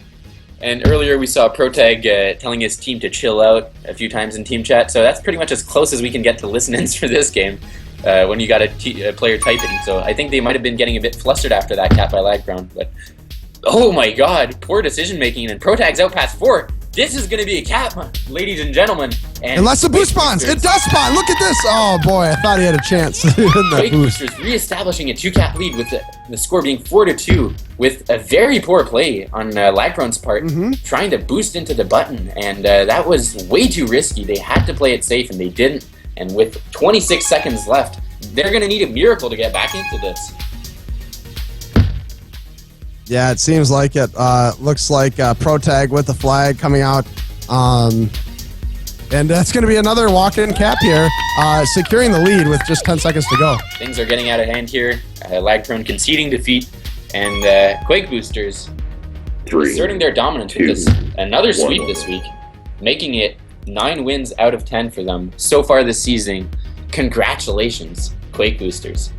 And earlier we saw Protag telling his team to chill out a few times in team chat. So that's pretty much as close as we can get to listen-ins for this game when you got a player typing. So I think they might have been getting a bit flustered after that cap by LagProne. But oh my god, poor decision making, and Protag's out past 4. This is going to be a cap, ladies and gentlemen. And unless the boost spawns, it does spawn. Look at this. Oh boy, I thought he had a chance. Quake Boosters re-establishing a 2-cap lead with the score being 4-2, with a very poor play on LagProne's part, trying to boost into the button, and that was way too risky. They had to play it safe, and they didn't. And with 26 seconds left, they're going to need a miracle to get back into this. Yeah, it seems like it. Looks like Protag with the flag coming out. And that's going to be another walk-in cap here, securing the lead with just 10 seconds to go. Things are getting out of hand here. LagProne conceding defeat, and Quake Boosters asserting their dominance with this another sweep this week, making it 9 wins out of 10 for them so far this season. Congratulations, Quake Boosters.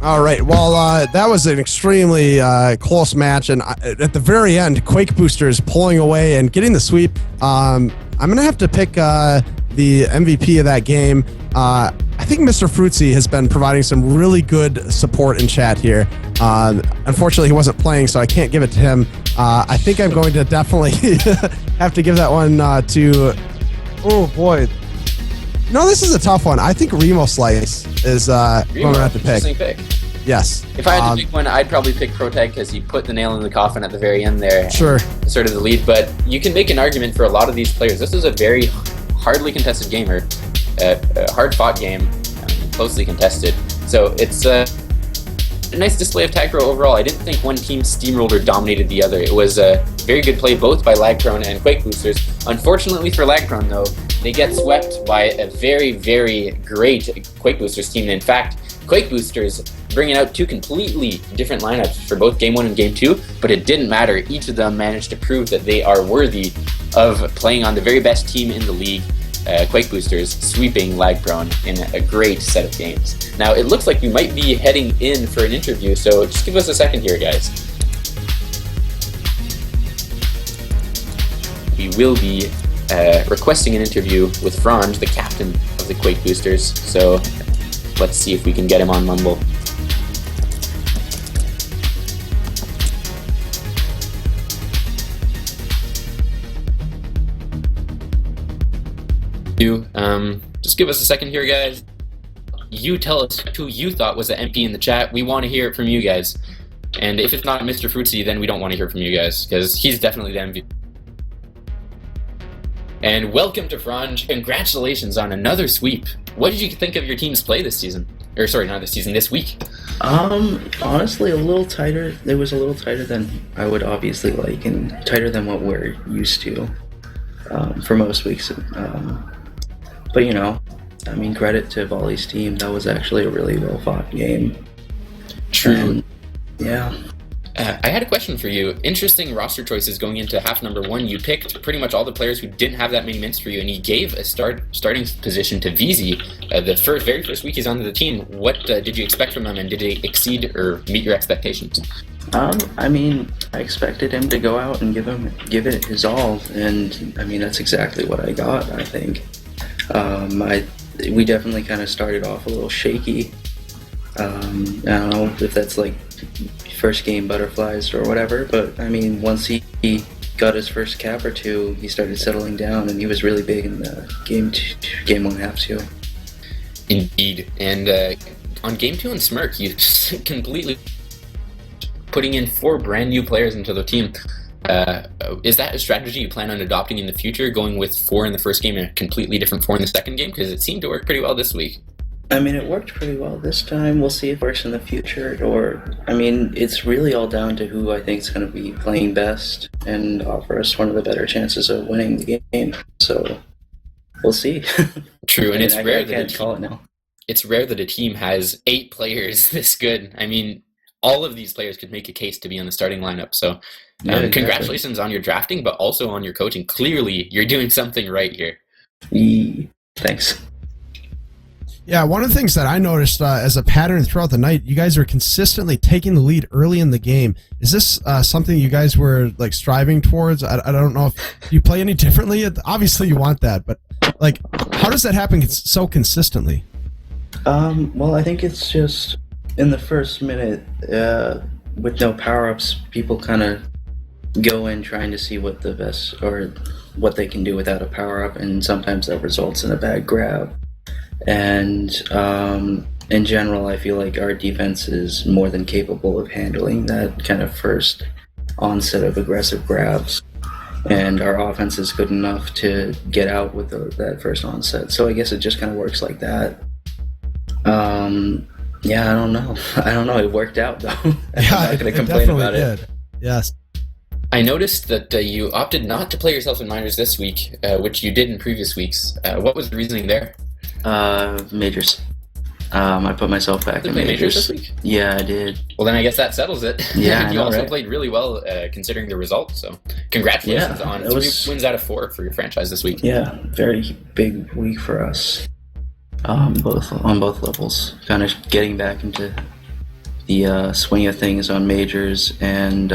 All right, well, that was an extremely close match, and at the very end, Quake Boosters pulling away and getting the sweep. I'm going to have to pick the MVP of that game. I think Mr. Fruitsy has been providing some really good support in chat here. Unfortunately, he wasn't playing, so I can't give it to him. I think I'm going to definitely have to give that one to... Oh, boy. No, this is a tough one. I think Remo Slice is who I'm going to have to pick. Yes. If I had to pick one, I'd probably pick Protag because he put the nail in the coffin at the very end there. Sure. Sort of the lead, but you can make an argument for a lot of these players. This is a very hardly contested game, or a hard-fought game, closely contested. So it's a nice display of tag pro overall. I didn't think one team steamrolled or dominated the other. It was a very good play both by LagProne and Quake Boosters. Unfortunately for LagProne, though, they get swept by a very, very great Quake Boosters team. In fact, Quake Boosters bringing out 2 completely different lineups for both Game 1 and Game 2, but it didn't matter. Each of them managed to prove that they are worthy of playing on the very best team in the league. Quake Boosters sweeping LagProne in a great set of games. Now, it looks like we might be heading in for an interview, so just give us a second here, guys. We will be requesting an interview with Franj, the captain of the Quake Boosters, so let's see if we can get him on Mumble. Just give us a second here, guys. You tell us who you thought was the MP in the chat. We want to hear it from you guys. And if it's not Mr. Fruitsy, then we don't want to hear from you guys, because he's definitely the MVP. And welcome to Franj. Congratulations on another sweep. What did you think of your team's play this season? Or sorry, not this season, this week. Honestly, a little tighter. It was a little tighter than I would obviously like, and tighter than what we're used to for most weeks. But you know, I mean, credit to Volley's team. That was actually a really well-fought game. True. And, yeah. I had a question for you. Interesting roster choices going into half number 1. You picked pretty much all the players who didn't have that many minutes for you, and you gave a starting position to VZ. The very first week he's on the team. What did you expect from him, and did he exceed or meet your expectations? I mean, I expected him to go out and give it his all, and I mean that's exactly what I got. I think we definitely kind of started off a little shaky. I don't know if that's like first game butterflies or whatever, but I mean once he got his first cap or two, he started settling down, and he was really big in the game 1 half too. Indeed, and on game 2 in Smirk, you just completely putting in 4 brand new players into the team. Is that a strategy you plan on adopting in the future, going with 4 in the first game and a completely different 4 in the second game? Because it seemed to work pretty well this week. I mean, it worked pretty well this time. We'll see if it works in the future. I mean, it's really all down to who I think is going to be playing best and offer us one of the better chances of winning the game. So, we'll see. True, and it's rare that I can't call it now. It's rare that a team has 8 players this good. I mean, all of these players could make a case to be on the starting lineup. So, Yeah, exactly. Congratulations on your drafting, but also on your coaching. Clearly, you're doing something right here. Thanks. Yeah, one of the things that I noticed as a pattern throughout the night, you guys were consistently taking the lead early in the game. Is this something you guys were like striving towards? I don't know if you play any differently. Obviously, you want that, but like, how does that happen so consistently? Well, I think it's just in the first minute with no power-ups, people kind of go in trying to see what the best or what they can do without a power-up, and sometimes that results in a bad grab. And in general, I feel like our defense is more than capable of handling that kind of first onset of aggressive grabs, and our offense is good enough to get out with that first onset. So I guess it just kind of works like that. Yeah, I don't know. It worked out though. I'm not going to complain about it. Yes. I noticed that you opted not to play yourself in minors this week, which you did in previous weeks. What was the reasoning there? Majors. I put myself back in majors this week. Yeah, I did. Well, then I guess that settles it. Yeah, you also right? played really well considering the result. So, congratulations on 3 wins out of 4 for your franchise this week. Yeah, very big week for us. On both levels, kind of getting back into the swing of things on majors, and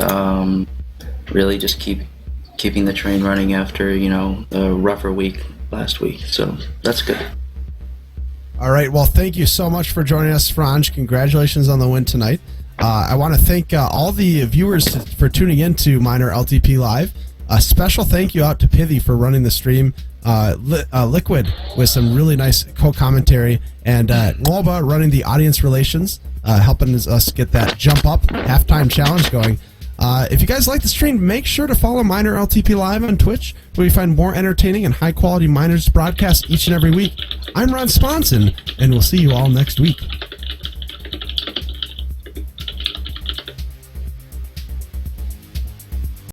really just keeping the train running after a rougher week last week. So that's good. All right. Well, thank you so much for joining us, Franj. Congratulations on the win tonight. I want to thank all the viewers for tuning in to MinorLTP Live. A special thank you out to Pithy for running the stream. Liquid with some really nice co-commentary, and Loba running the audience relations, helping us get that jump up halftime challenge going. If you guys like the stream, make sure to follow MinorLTP Live on Twitch, where you find more entertaining and high-quality Minors broadcasts each and every week. I'm Ron Sponson, and we'll see you all next week.